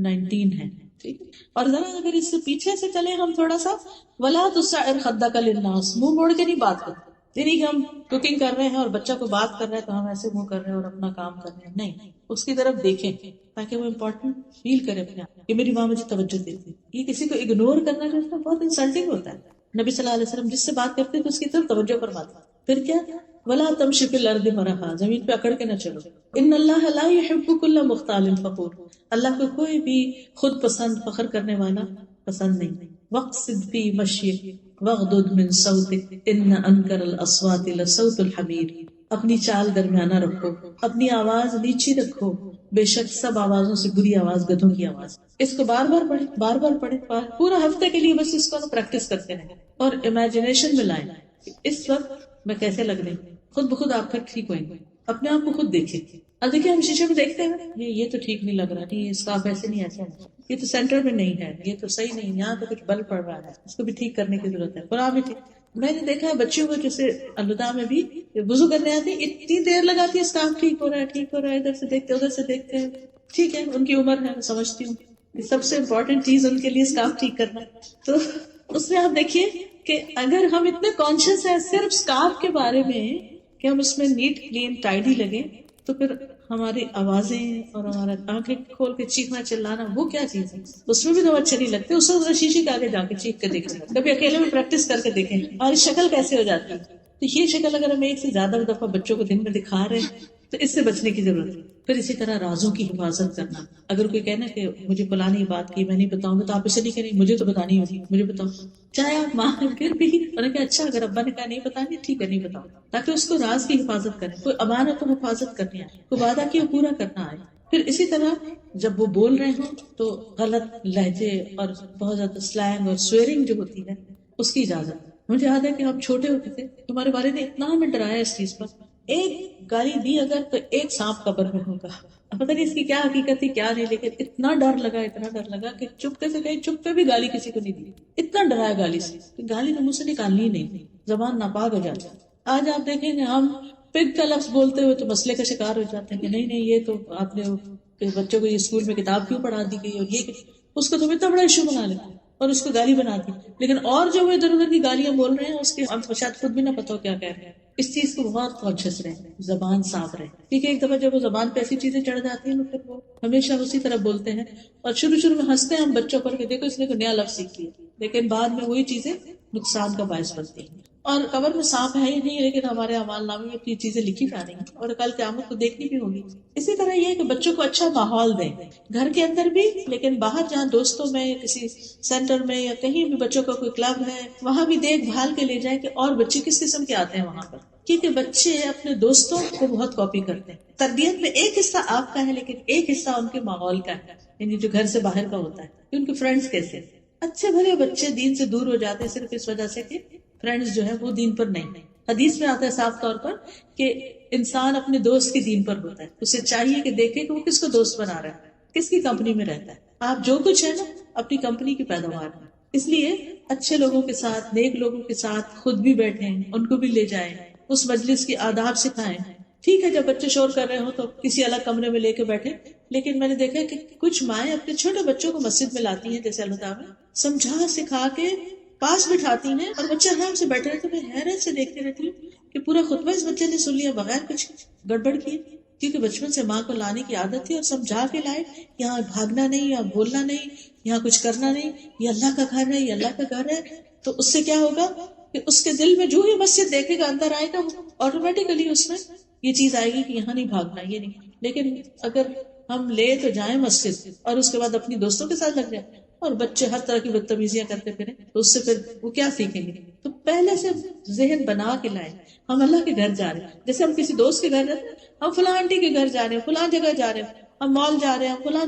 19 ہے. ٹھیک. اور ذرا اگر اس سے پیچھے سے چلے ہم تھوڑا سا، وَلَا تُسَعِّرْ خَدَّكَ لِلنَّاسِ، منہ موڑ کے نہیں بات کرتے. یعنی کہ ہم کوکنگ کر رہے ہیں اور بچہ کو بات کر رہا ہے تو ہم ایسے منہ کر رہے ہیں اور اپنا کام کر رہے ہیں، نہیں، اس کی طرف دیکھیں تاکہ وہ امپورٹنٹ فیل کرے اپنے آپ کہ میری ماں مجھے توجہ دیتی. یہ کسی کو اگنور کرنا جو ہے بہت انسلٹنگ ہوتا ہے. نبی صلی اللہ علیہ وسلم جس سے بات کرتے تو اس کی طرف توجہ فرماتے. پھر کیا، وَلَا تَمْشِ فِي الْأَرْضِ مَرَحًا، زمین پہ اکڑ کے نہ چلو. إِنَّ اللَّهَ لَا يُحِبُّ كُلَّ مُخْتَالٍ فَخُورٍ، اللہ کو کوئی بھی خود پسند فخر کرنے والا پسند نہیں. وَاقْصِدْ فِي مَشْيِكَ وَاغْضُضْ مِنْ صَوْتِكَ إِنَّ أَنكَرَ الْأَصْوَاتِ لَصَوْتُ الْحَمِيرِ. اپنی چال درمیانہ رکھو، اپنی آواز نیچی رکھو، بے شک سب آوازوں سے بری آواز گدھوں کی آواز. اس کو بار بار پڑھیں، بار بار پڑھیں، پورا ہفتے کے لیے بس اس کو پریکٹس کرتے رہیں اور امیجنیشن میں لائیں اس وقت میں کیسے لگ رہی ہوں. خود بخود آپ پھر ٹھیک ہوئیں گے. اپنے آپ کو خود دیکھیں. اب دیکھیں ہم شیشے میں دیکھتے ہیں یہ تو ٹھیک نہیں لگ رہا، نہیں اس کا آپ ایسے نہیں، ایسا ہے، یہ تو سینٹر میں نہیں ہے، یہ تو صحیح نہیں، یہاں تو کچھ بل پڑ رہا ہے، اس کو بھی ٹھیک کرنے کی ضرورت ہے. قرآن بھی ٹھیک. میں نے دیکھا ہے بچیوں کو جیسے الوداع میں بھی وضو کرنے آتی ہے، اتنی دیر لگاتی ہے اس کام ٹھیک ہو رہا ہے ٹھیک ہو رہا ہے، ادھر سے دیکھتے ادھر سے دیکھتے ہیں. ٹھیک ہے ان کی عمر ہے، میں سمجھتی ہوں سب سے امپورٹنٹ چیز ان کے لیے اس کام ٹھیک کرنا. تو اس میں آپ دیکھیے کہ اگر ہم اتنے کانشیس ہیں صرف اسکارف کے بارے میں کہ ہم اس میں نیٹ کلین ٹائڈی لگے، تو پھر ہماری آوازیں اور ہمارا آنکھیں کھول کے چیخنا چلانا وہ کیا چیز ہے، اس میں بھی تو اچھے نہیں لگتے. اس وقت شیشے کے آگے جا کے چیخ کے دیکھیں، کبھی اکیلے میں پریکٹس کر کے دیکھیں ہماری شکل کیسے ہو جاتی ہے. تو یہ شکل اگر ہم ایک سے زیادہ دفعہ بچوں کو دن میں دکھا رہے ہیں تو اس سے بچنے کی ضرورت ہے. پھر اسی طرح رازوں کی حفاظت کرنا. اگر کوئی کہنا کہ مجھے فلانی بات کی میں نہیں بتاؤں گا تو آپ اسے نہیں کہیں مجھے تو بتانی ہوگی, مجھے بتاؤ, چاہے آپ ماں ہیں پھر بھی انہوں نے کہا اچھا اگر ابا نے کہا نہیں بتانی ٹھیک ہے نہیں بتاؤں, تاکہ اس کو راز کی حفاظت کریں. کوئی امانت کو حفاظت کرنی آئے, کوئی وعدہ کی پورا کرنا آئے. پھر اسی طرح جب وہ بول رہے ہوں تو غلط لہجے اور بہت زیادہ سلینگ اور سویرنگ جو ہوتی ہے اس کی اجازت. مجھے یاد ہے کہ ہم چھوٹے ہوتے تھے, تمہارے والد نے اتنا ہمیں ڈرایا اس چیز پر, ایک گالی دی اگر تو ایک سانپ قبر میں ہوگا. اب پتہ نہیں اس کی کیا حقیقت تھی کیا نہیں, لیکن اتنا ڈر لگا کہ چپکے سے کہیں چپکے بھی گالی کسی کو نہیں دی. اتنا ڈرایا گالی سے کہ گالی تو منہ سے نکالنی ہی نہیں, زبان ناپاک ہو جاتی. آج آپ دیکھیں گے ہم پگ کا لفظ بولتے ہوئے تو مسئلے کا شکار ہو جاتے ہیں کہ نہیں یہ تو آپ نے بچوں کو یہ اسکول میں کتاب کیوں پڑھا دی گئی, اور یہ اس کو تم اتنا بڑا ایشو بنا لیتے اور اس کو گالی بنا دی. لیکن اور جو وہ ادھر ادھر کی گالیاں بول رہے ہیں اس کے ہم شاید خود بھی نہ پتا ہو کیا کہہ رہے ہیں. اس چیز کو بہت کانشیس رہے, زبان صاف رہے, کیونکہ ایک دفعہ جب وہ زبان پہ ایسی چیزیں چڑھ جاتی ہیں تو پھر وہ ہمیشہ اسی طرح بولتے ہیں. اور شروع میں ہنستے ہیں ہم بچوں پر کہ دیکھو اس نے کوئی نیا لفظ سیکھ لیا, لیکن بعد میں وہی چیزیں نقصان کا باعث بنتی ہیں. اور قبر میں سانپ ہے ہی نہیں, لیکن ہمارے اعمال نامے میں یہ چیزیں لکھی جانی ہیں اور کل قیامت کو دیکھنی بھی ہوگی. اسی طرح یہ کہ بچوں کو اچھا ماحول دیں, گھر کے اندر بھی, لیکن باہر جہاں دوستوں میں یا کسی سینٹر میں یا کہیں بھی بچوں کا کوئی کلب ہے وہاں بھی دیکھ بھال کے لے جائیں کہ اور بچے کس قسم کے آتے ہیں وہاں پر, کیونکہ بچے اپنے دوستوں کو بہت کاپی کرتے ہیں. تربیت میں ایک حصہ آپ کا ہے لیکن ایک حصہ ان کے ماحول کا ہے, یعنی جو گھر سے باہر کا ہوتا ہے کہ ان کے فرینڈز کیسے. اچھے بھلے بچے دین سے دور ہو جاتے ہیں صرف اس وجہ سے کہ فرینڈز جو ہے وہ دین پر نہیں. حدیث میں آتا ہے صاف طور پر کہ انسان اپنے دوست کے دین پر ہوتا ہے, اسے چاہیے کہ دیکھے کہ وہ کس کو دوست بنا رہا ہے, کس کی کمپنی میں رہتا ہے. آپ جو کچھ ہے نا اپنی کمپنی کی پیداوار ہے, اس لیے اچھے لوگوں کے ساتھ, نیک لوگوں کے ساتھ خود بھی بیٹھیں, ان کو بھی لے جائیں, اس مجلس کی آداب سکھائیں. ٹھیک ہے جب بچے شور کر رہے ہوں تو کسی الگ کمرے میں لے کے بیٹھے, لیکن میں نے دیکھا کہ کچھ مائیں اپنے چھوٹے بچوں کو مسجد میں لاتی ہیں, جیسے اللہ تعالیٰ سمجھا سکھا کے پاس بٹھاتی ہیں اور بچے آرام سے بیٹھے رہتے. میں حیرت سے دیکھتی رہتی ہوں کہ پورا خطبہ اس بچے نے سن لیا بغیر کچھ گڑبڑ کیے, کیونکہ بچپن سے ماں کو لانے کی عادت تھی اور سمجھا کے لائے, یہاں بھاگنا نہیں, یہاں بولنا نہیں, یہاں کچھ کرنا نہیں, یہ اللہ کا گھر ہے, یہ اللہ کا گھر ہے. تو اس سے کیا ہوگا کہ اس کے دل میں جو ہی مسجد دیکھے گا اندر آئے گا, آٹومیٹیکلی اس میں یہ چیز آئے گی کہ یہاں نہیں بھاگنا, یہ نہیں. لیکن اگر ہم لے تو جائیں مسجد اور اس کے بعد اپنی دوستوں کے ساتھ لگ جائیں اور بچے ہر طرح کی بدتمیزیاں کرتے پھریں, تو اس سے پھر وہ کیا سیکھیں گے. تو پہلے سے ذہن بنا کے لائیں ہم اللہ کے گھر جا رہے ہیں, جیسے ہم کسی دوست کے گھر جاتے ہیں, ہم فلاں آنٹی کے گھر جا رہے ہیں, فلاں جگہ جا رہے ہیں, ہم مال جا رہے ہیں, ہم فلاں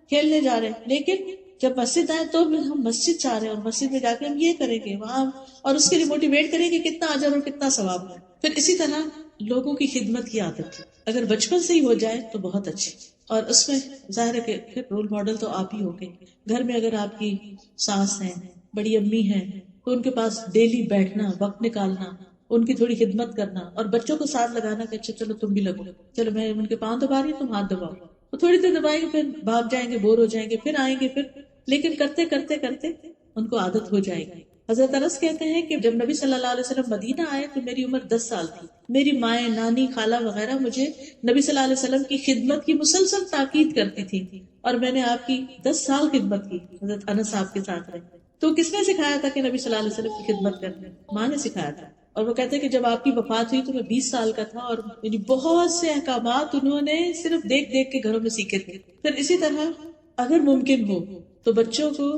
کھیلنے جا رہے ہیں. لیکن جب مسجد آئے تو ہم مسجد جا رہے ہیں اور مسجد میں جا کے ہم یہ کریں گے وہاں, اور اس کے لیے موٹیویٹ کریں گے کتنا اجر اور کتنا ثواب ہے. پھر اسی طرح لوگوں کی خدمت کی عادت اگر بچپن سے ہی ہو جائے تو بہت اچھی, اور اس میں ظاہر ہے کہ پھر رول ماڈل تو آپ ہی ہوگے. گھر میں اگر آپ کی ساس ہیں, بڑی امی ہیں, تو ان کے پاس ڈیلی بیٹھنا, وقت نکالنا, ان کی تھوڑی خدمت کرنا اور بچوں کو ساتھ لگانا کہ اچھا چلو تم بھی لگو, چلو میں ان کے پاؤں دبا رہی ہوں تم ہاتھ دباؤ, تو تھوڑی دیر دبائیں گے پھر بھاگ جائیں گے, بور ہو جائیں گے, پھر آئیں گے, پھر لیکن کرتے کرتے کرتے ان کو عادت ہو جائے گی. حضرت انس کہتے ہیں کہ جب نبی صلی اللہ علیہ وسلم مدینہ آئے تو میری عمر 10 سال تھی. میری مائیں, نانی, خالہ وغیرہ مجھے نبی صلی اللہ علیہ وسلم کی خدمت کی مسلسل تاکید کرتی تھی اور میں نے آپ کی 10 سال خدمت کی. حضرت انس آپ کے ساتھ رہے. تو کس نے سکھایا تھا کہ نبی صلی اللہ علیہ وسلم کی خدمت کرنے؟ ماں نے سکھایا تھا. اور وہ کہتے ہیں کہ جب آپ کی وفات ہوئی تو میں 20 سال کا تھا, اور یعنی بہت سے احکامات انہوں نے صرف دیکھ دیکھ کے گھروں میں سیکھے تھے. پھر اسی طرح اگر ممکن ہو تو بچوں کو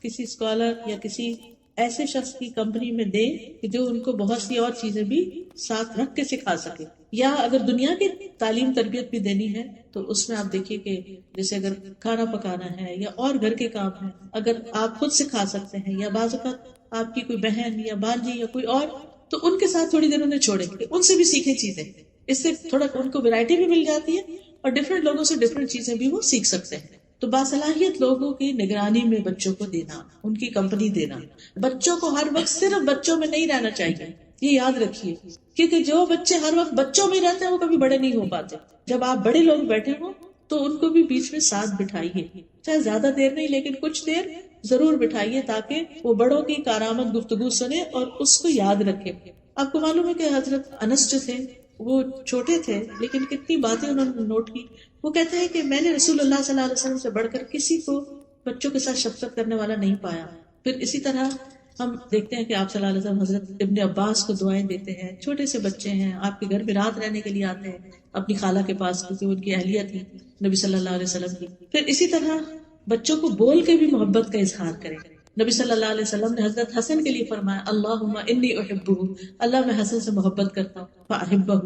کسی اسکالر یا کسی ایسے شخص کی کمپنی میں دے کہ جو ان کو بہت سی اور چیزیں بھی ساتھ رکھ کے سکھا سکے. یا اگر دنیا کی تعلیم تربیت بھی دینی ہے تو اس میں آپ دیکھیے کہ جیسے اگر کھانا پکانا ہے یا اور گھر کے کام ہیں, اگر آپ خود سکھا سکتے ہیں, یا بعض اوقات آپ کی کوئی بہن یا بانجی یا کوئی اور, تو ان کے ساتھ تھوڑی دیر انہیں چھوڑیں, ان سے بھی سیکھیں چیزیں. اس سے تھوڑا ان کو ویرائٹی بھی مل جاتی ہے اور ڈفرینٹ لوگوں سے ڈفرینٹ چیزیں بھی وہ سیکھ سکتے ہیں. تو باصلاحیت لوگوں کی نگرانی میں بچوں کو دینا, ان کی کمپنی دینا. بچوں کو ہر وقت صرف بچوں میں نہیں رہنا چاہیے, یہ یاد رکھیے, کیونکہ جو بچے ہر وقت بچوں میں رہتے ہیں وہ کبھی بڑے نہیں ہو پاتے. جب آپ بڑے لوگ بیٹھے ہوں تو ان کو بھی بیچ میں ساتھ بٹھائیے, چاہے زیادہ دیر نہیں لیکن کچھ دیر ضرور بٹھائیے تاکہ وہ بڑوں کی کارآمد گفتگو سنے اور اس کو یاد رکھے. آپ کو معلوم ہے کہ حضرت انس جو تھے وہ چھوٹے تھے لیکن کتنی باتیں انہوں نے نوٹ کی. وہ کہتے ہیں کہ میں نے رسول اللہ صلی اللہ علیہ وسلم سے بڑھ کر کسی کو بچوں کے ساتھ شفقت کرنے والا نہیں پایا. پھر اسی طرح ہم دیکھتے ہیں کہ آپ صلی اللہ علیہ وسلم حضرت ابن عباس کو دعائیں دیتے ہیں. چھوٹے سے بچے ہیں, آپ کے گھر میں رات رہنے کے لیے آتے ہیں اپنی خالہ کے پاس, کیونکہ ان کی اہلیہ تھی نبی صلی اللہ علیہ وسلم کی. پھر اسی طرح بچوں کو بول کے بھی محبت کا اظہار کریں. نبی صلی اللہ علیہ وسلم نے حضرت حسن کے لیے فرمایا اللہم انی احبہ, اللہ میں حسن سے محبت کرتا ہوں, فاحبہ,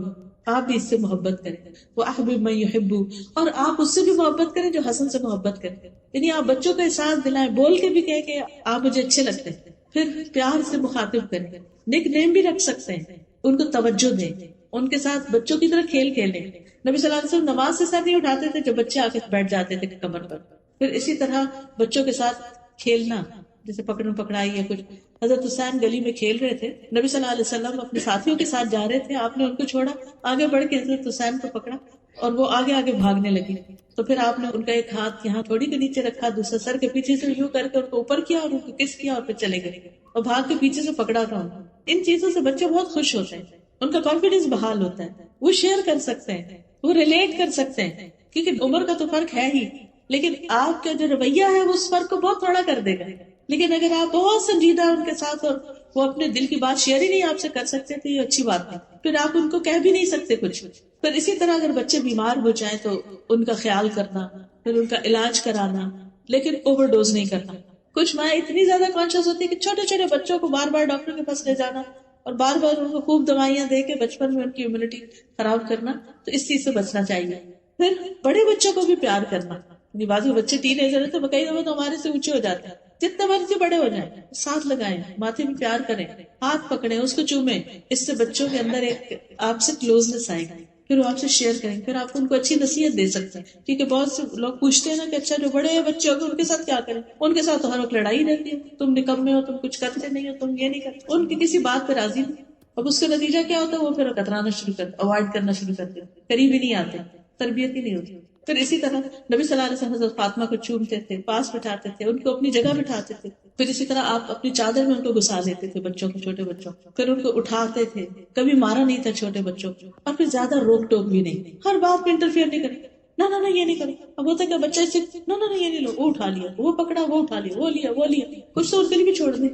آپ بھی اس سے محبت کریں. واحبب من یحب, اور آپ اس سے بھی محبت کریں جو حسن سے محبت کریں. یعنی آپ بچوں کا احساس دلائیں, بول کے بھی کہیں کہ آپ مجھے اچھے لگتے ہیں. پھر پیار سے مخاطب کریں, نک نیم بھی رکھ سکتے ہیں, ان کو توجہ دیں, ان کے ساتھ بچوں کی طرح کھیل کھیلیں. نبی صلی اللہ علیہ وسلم نماز سے سر نہیں اٹھاتے تھے جب بچے آ کے بیٹھ جاتے تھے کمر پر. پھر اسی طرح بچوں کے ساتھ کھیلنا, جیسے پکڑم پکڑائی یا کچھ. حضرت حسین گلی میں کھیل رہے تھے, نبی صلی اللہ علیہ وسلم اپنے ساتھیوں کے ساتھ جا رہے تھے, آپ نے ان کو چھوڑا, آگے بڑھ کے حضرت حسین کو پکڑا اور وہ آگے آگے بھاگنے لگے. تو پھر آپ نے ان کا ایک ہاتھ یہاں تھوڑی کے نیچے رکھا, دوسرا سر کے پیچھے سے یوں کر کے ان کو اوپر کیا اور ان کو کس کیا اور پھر چلے گئے اور بھاگ کے پیچھے سے پکڑا تھا. ان چیزوں سے بچے بہت خوش ہوتے ہیں, ان کا کانفیڈینس بحال ہوتا ہے, وہ شیئر کر سکتے ہیں, وہ ریلیٹ کر سکتے ہیں, کیونکہ عمر کا تو فرق ہے ہی, لیکن آپ کا جو رویہ ہے وہ اس فرق کو بہت تھوڑا کر دے گا. لیکن اگر آپ بہت سنجیدہ ان کے ساتھ اور وہ اپنے دل کی بات شیئر ہی نہیں آپ سے کر سکتے تو یہ اچھی بات نہیں, پھر آپ ان کو کہہ بھی نہیں سکتے کچھ. پھر اسی طرح اگر بچے بیمار ہو جائیں تو ان کا خیال کرنا, پھر ان کا علاج کرانا, لیکن اوور ڈوز نہیں کرنا. کچھ مائیں اتنی زیادہ کانشیس ہوتی ہے کہ چھوٹے چھوٹے بچوں کو بار بار ڈاکٹر کے پاس لے جانا اور بار بار ان کو خوب دوائیاں دے کے بچپن میں ان کی امیونٹی خراب کرنا, تو اس چیز سے بچنا چاہیے. پھر بڑے بچوں کو بھی پیار کرنا. بعض بچے ٹین ایجر تو کئی دفعہ تو ہمارے سے اونچے ہو جاتے ہیں, جتنے مرضی بڑے ہو جائیں ساتھ لگائیں, ماتھے میں پیار کریں, ہاتھ پکڑیں, اس کو چومیں. اس سے بچوں کے اندر ایک آپ سے کلوزنس آئے گا, پھر وہ آپ سے شیئر کریں, پھر آپ ان کو اچھی نصیحت دے سکتے ہیں. کیونکہ بہت سے لوگ پوچھتے ہیں نا کہ اچھا جو بڑے بچے ہو گئے ان کے ساتھ کیا کریں, ان کے ساتھ تو ہر وقت لڑائی رہتی ہے, تم نکمے ہو, تم کچھ کرتے نہیں ہو, تم یہ نہیں کرتے, ان کی کسی بات پہ راضی نہیں. اب اس کا نتیجہ کیا ہوتا ہے, وہ پھر کترانا شروع کرتے, اوائڈ کرنا شروع کرتے, قریب ہی نہیں آتے, تربیت ہی نہیں ہوتی. پھر اسی طرح نبی صلی اللہ علیہ وسلم حضرت فاطمہ کو چومتے تھے, پاس بٹھاتے تھے, ان کو اپنی جگہ بٹھاتے تھے. پھر اسی طرح آپ اپنی چادر میں ان کو گھسا دیتے تھے, بچوں کو, چھوٹے بچوں, پھر ان کو اٹھاتے تھے. کبھی مارا نہیں تھا چھوٹے بچوں کو, اور پھر زیادہ روک ٹوک بھی نہیں, ہر بات میں انٹرفیئر نہیں کرتے, نہ یہ نہیں کرو. اب ہوتا ہے کہ بچہ سے نہ یہ نہیں لو, وہ اٹھا لیا, وہ پکڑا, وہ اٹھا لیا, وہ لیا. کچھ تو ان کے لیے بھی چھوڑ دیں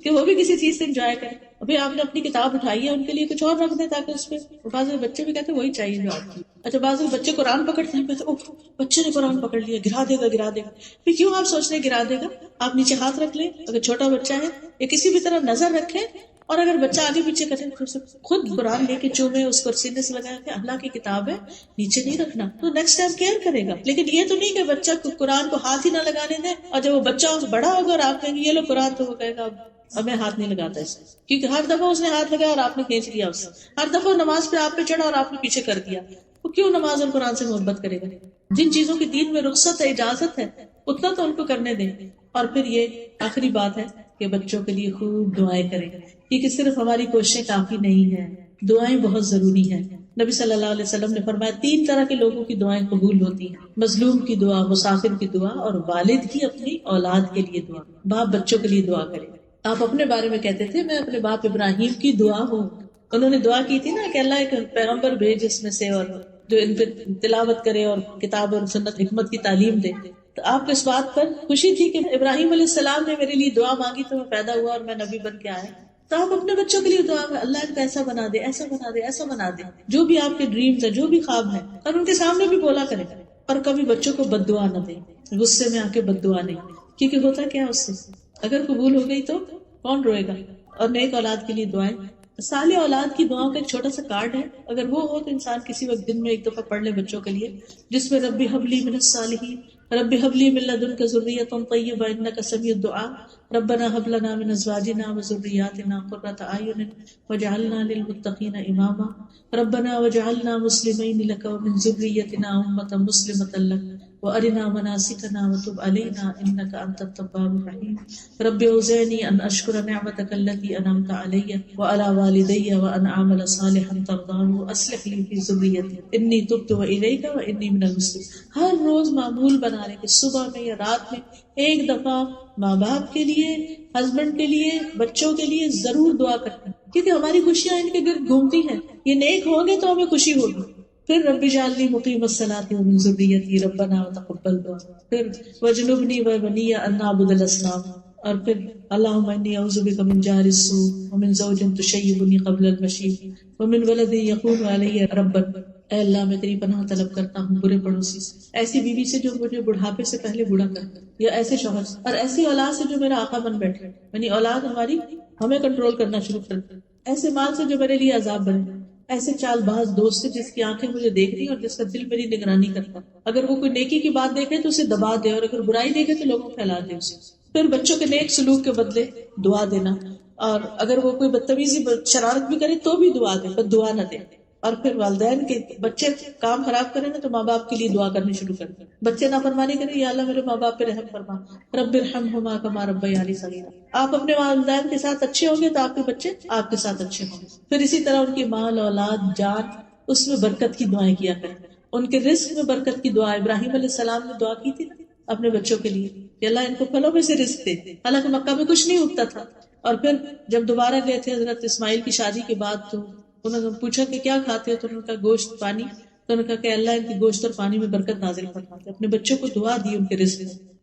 کہ وہ بھی کسی چیز سے انجوائے کریں. ابھی آپ نے اپنی کتاب اٹھائی ہے, ان کے لیے کچھ اور رکھ دیں تاکہ اس پہ. بعض بچے بھی کہتے ہیں وہی چاہیے جو آپ کی. اچھا بعض بچے قرآن پکڑتے ہیں, بچے نے قرآن پکڑ لیا, گرا دے گا. پھر کیوں آپ سوچ رہے گرا دے گا؟ آپ نیچے ہاتھ رکھ لیں, اگر چھوٹا بچہ ہے, یا کسی بھی طرح نظر رکھیں, اور اگر بچہ آگے پیچھے کرے تو خود قرآن لے کے چومے, اس کو سینے سے لگایا کہ اللہ کی کتاب ہے, نیچے نہیں رکھنا, تو نیکسٹ ٹائم کیئر کرے گا. لیکن یہ تو نہیں کہ بچہ قرآن کو ہاتھ ہی نہ لگانے دیں, اور جب وہ بچہ بڑا ہوگا اور آپ کہیں گے یہ لو قرآن, تو وہ کہے گا اب میں ہاتھ نہیں لگاتا اس, کیونکہ ہر دفعہ اس نے ہاتھ لگایا اور آپ نے کھینچ لیا اسے, ہر دفعہ نماز پہ آپ پہ چڑھا اور آپ نے پیچھے کر دیا. وہ کیوں نماز اور قرآن سے محبت کرے گا؟ جن چیزوں کی دین میں رخصت ہے, اجازت ہے, اتنا تو ان کو کرنے دیں. اور پھر یہ آخری بات ہے کہ بچوں کے لیے خوب دعائیں کریں, کیونکہ صرف ہماری کوششیں کافی نہیں ہیں, دعائیں بہت ضروری ہیں. نبی صلی اللہ علیہ وسلم نے فرمایا 3 طرح کے لوگوں کی دعائیں قبول ہوتی ہیں, مظلوم کی دعا, مسافر کی دعا, اور والد کی اپنی اولاد کے لیے دعا. باپ بچوں کے لیے دعا کرے. آپ اپنے بارے میں کہتے تھے میں اپنے باپ ابراہیم کی دعا ہوں. انہوں نے دعا کی تھی نا کہ اللہ ایک پیغمبر بھیج اس میں سے, اور جو ان پہ تلاوت کرے اور کتاب اور سنت حکمت کی تعلیم دے. تو آپ کو اس بات پر خوشی تھی کہ ابراہیم علیہ السلام نے میرے لیے دعا مانگی تو میں پیدا ہوا اور میں نبی بن کے آیا. تو آپ اپنے بچوں کے لیے دعا میں اللہ ان کو ایسا بنا دے, ایسا بنا دے, ایسا بنا دے, جو بھی آپ کے ڈریمز ہیں, جو بھی خواب ہیں, اور ان کے سامنے بھی بولا کرے. اور کبھی بچوں کو بد دعا نہ دیں, غصے میں آ کے بد دعا نہیں, کیونکہ ہوتا کیا اس سے اگر قبول ہو گئی تو کون روئے گا. اور نیک اولاد کے لیے دعائیں, صالح اولاد کی دعاؤں کا ایک چھوٹا سا کارڈ ہے, اگر وہ ہو تو انسان کسی وقت دن میں ایک دفعہ پڑھ لے بچوں کے لیے, جس میں رب ہب لی من الصالحین, رب ہب لی من لدنک ذریۃ طیبہ انک سمیع الدعاء, ربنا هب لنا من ازواجنا وذرياتنا قرة اعین واجعلنا للمتقین اماما, ربنا واجعلنا مسلمین لک ومن ذریتنا امة مسلمة لک وارنا مناسکنا وتب علینا انک انت التواب الرحیم. رب اوزعنی ان اشکر نعمتک التي انعمت علی وعلی والدی وان اعمل صالحا ترضاه واصلح لی فی ذریتی انی تبت الیک وانی من المسلمین. ہر روز معمول بنا لیں کہ صبح میں یا رات میں ایک دفعہ ماں باپ کے لیے, ہسبینڈ کے لیے, بچوں کے لیے ضرور دعا کرتے ہیں, کیونکہ ہماری خوشیاں ان کے گرد گھومتی ہیں. یہ نیک ہوں گے تو ہمیں خوشی ہوگی. پھر رب اجعلنی مقیم الصلاۃ ومن ذریتی ربنا وتقبل دعاء. پھر وجنبنی وبنی ان نعبد الاصنام, اور پھر اللہم انی اعوذ بک من جہر السوء ومن زوج تشیبنی قبل المشیب ومن ولد یکون علی ربا، اے اللہ میں تیری پناہ طلب کرتا ہوں برے پڑوسی سے، ایسی بیوی سے جو مجھے بڑھاپے سے پہلے بوڑھا کر دے، یا ایسے شوہر سے، اور ایسی اولاد سے جو میرا آقا بن بیٹھے، یعنی اولاد ہماری ہمیں کنٹرول کرنا شروع کر دے، ایسے مال سے جو میرے لیے عذاب بنے، ایسے چال باز دوست سے جس کی آنکھیں مجھے دیکھ رہی اور جس کا دل میری نگرانی کرتا، اگر وہ کوئی نیکی کی بات دیکھے تو اسے دبا دے اور اگر برائی دیکھے تو لوگوں کو پھیلا دے اسے۔ پھر بچوں کے نیک سلوک کے بدلے دعا دینا، اور اگر وہ کوئی بدتمیزی شرارت بھی کرے تو بھی دعا دے، بس دعا نہ دے۔ اور پھر والدین کے بچے کام خراب کریں نا تو ماں باپ کے لیے دعا کرنی شروع کر دیں، بچے نافرمانی کریں، یا اللہ میرے ماں باپ پہ رحم فرما، رب ارحمہما کما ربیانی صغیرا۔ آپ اپنے والدین کے ساتھ اچھے ہوں گے تو آپ کے بچے آپ کے ساتھ اچھے ہوں گے۔ پھر اسی طرح ان کی مال اولاد جان اس میں برکت کی دعائیں کیا کریں، ان کے رزق میں برکت کی دعا ابراہیم علیہ السلام نے دعا کی تھی نا اپنے بچوں کے لیے کہ اللہ ان کو پھلوں میں سے رزق دے، حالانکہ مکہ میں کچھ نہیں اگتا تھا۔ اور پھر جب دوبارہ گئے تھے حضرت اسماعیل کی شادی کے بعد تو انہوں نے پوچھا کہ کیا کھاتے ہو، تو انہوں نے کہا گوشت پانی، تو انہوں نے کہا کہ اللہ ان کی گوشت اور پانی میں برکت نازل فرماتے، اپنے بچوں کو دعا دی ان کے رزق میں۔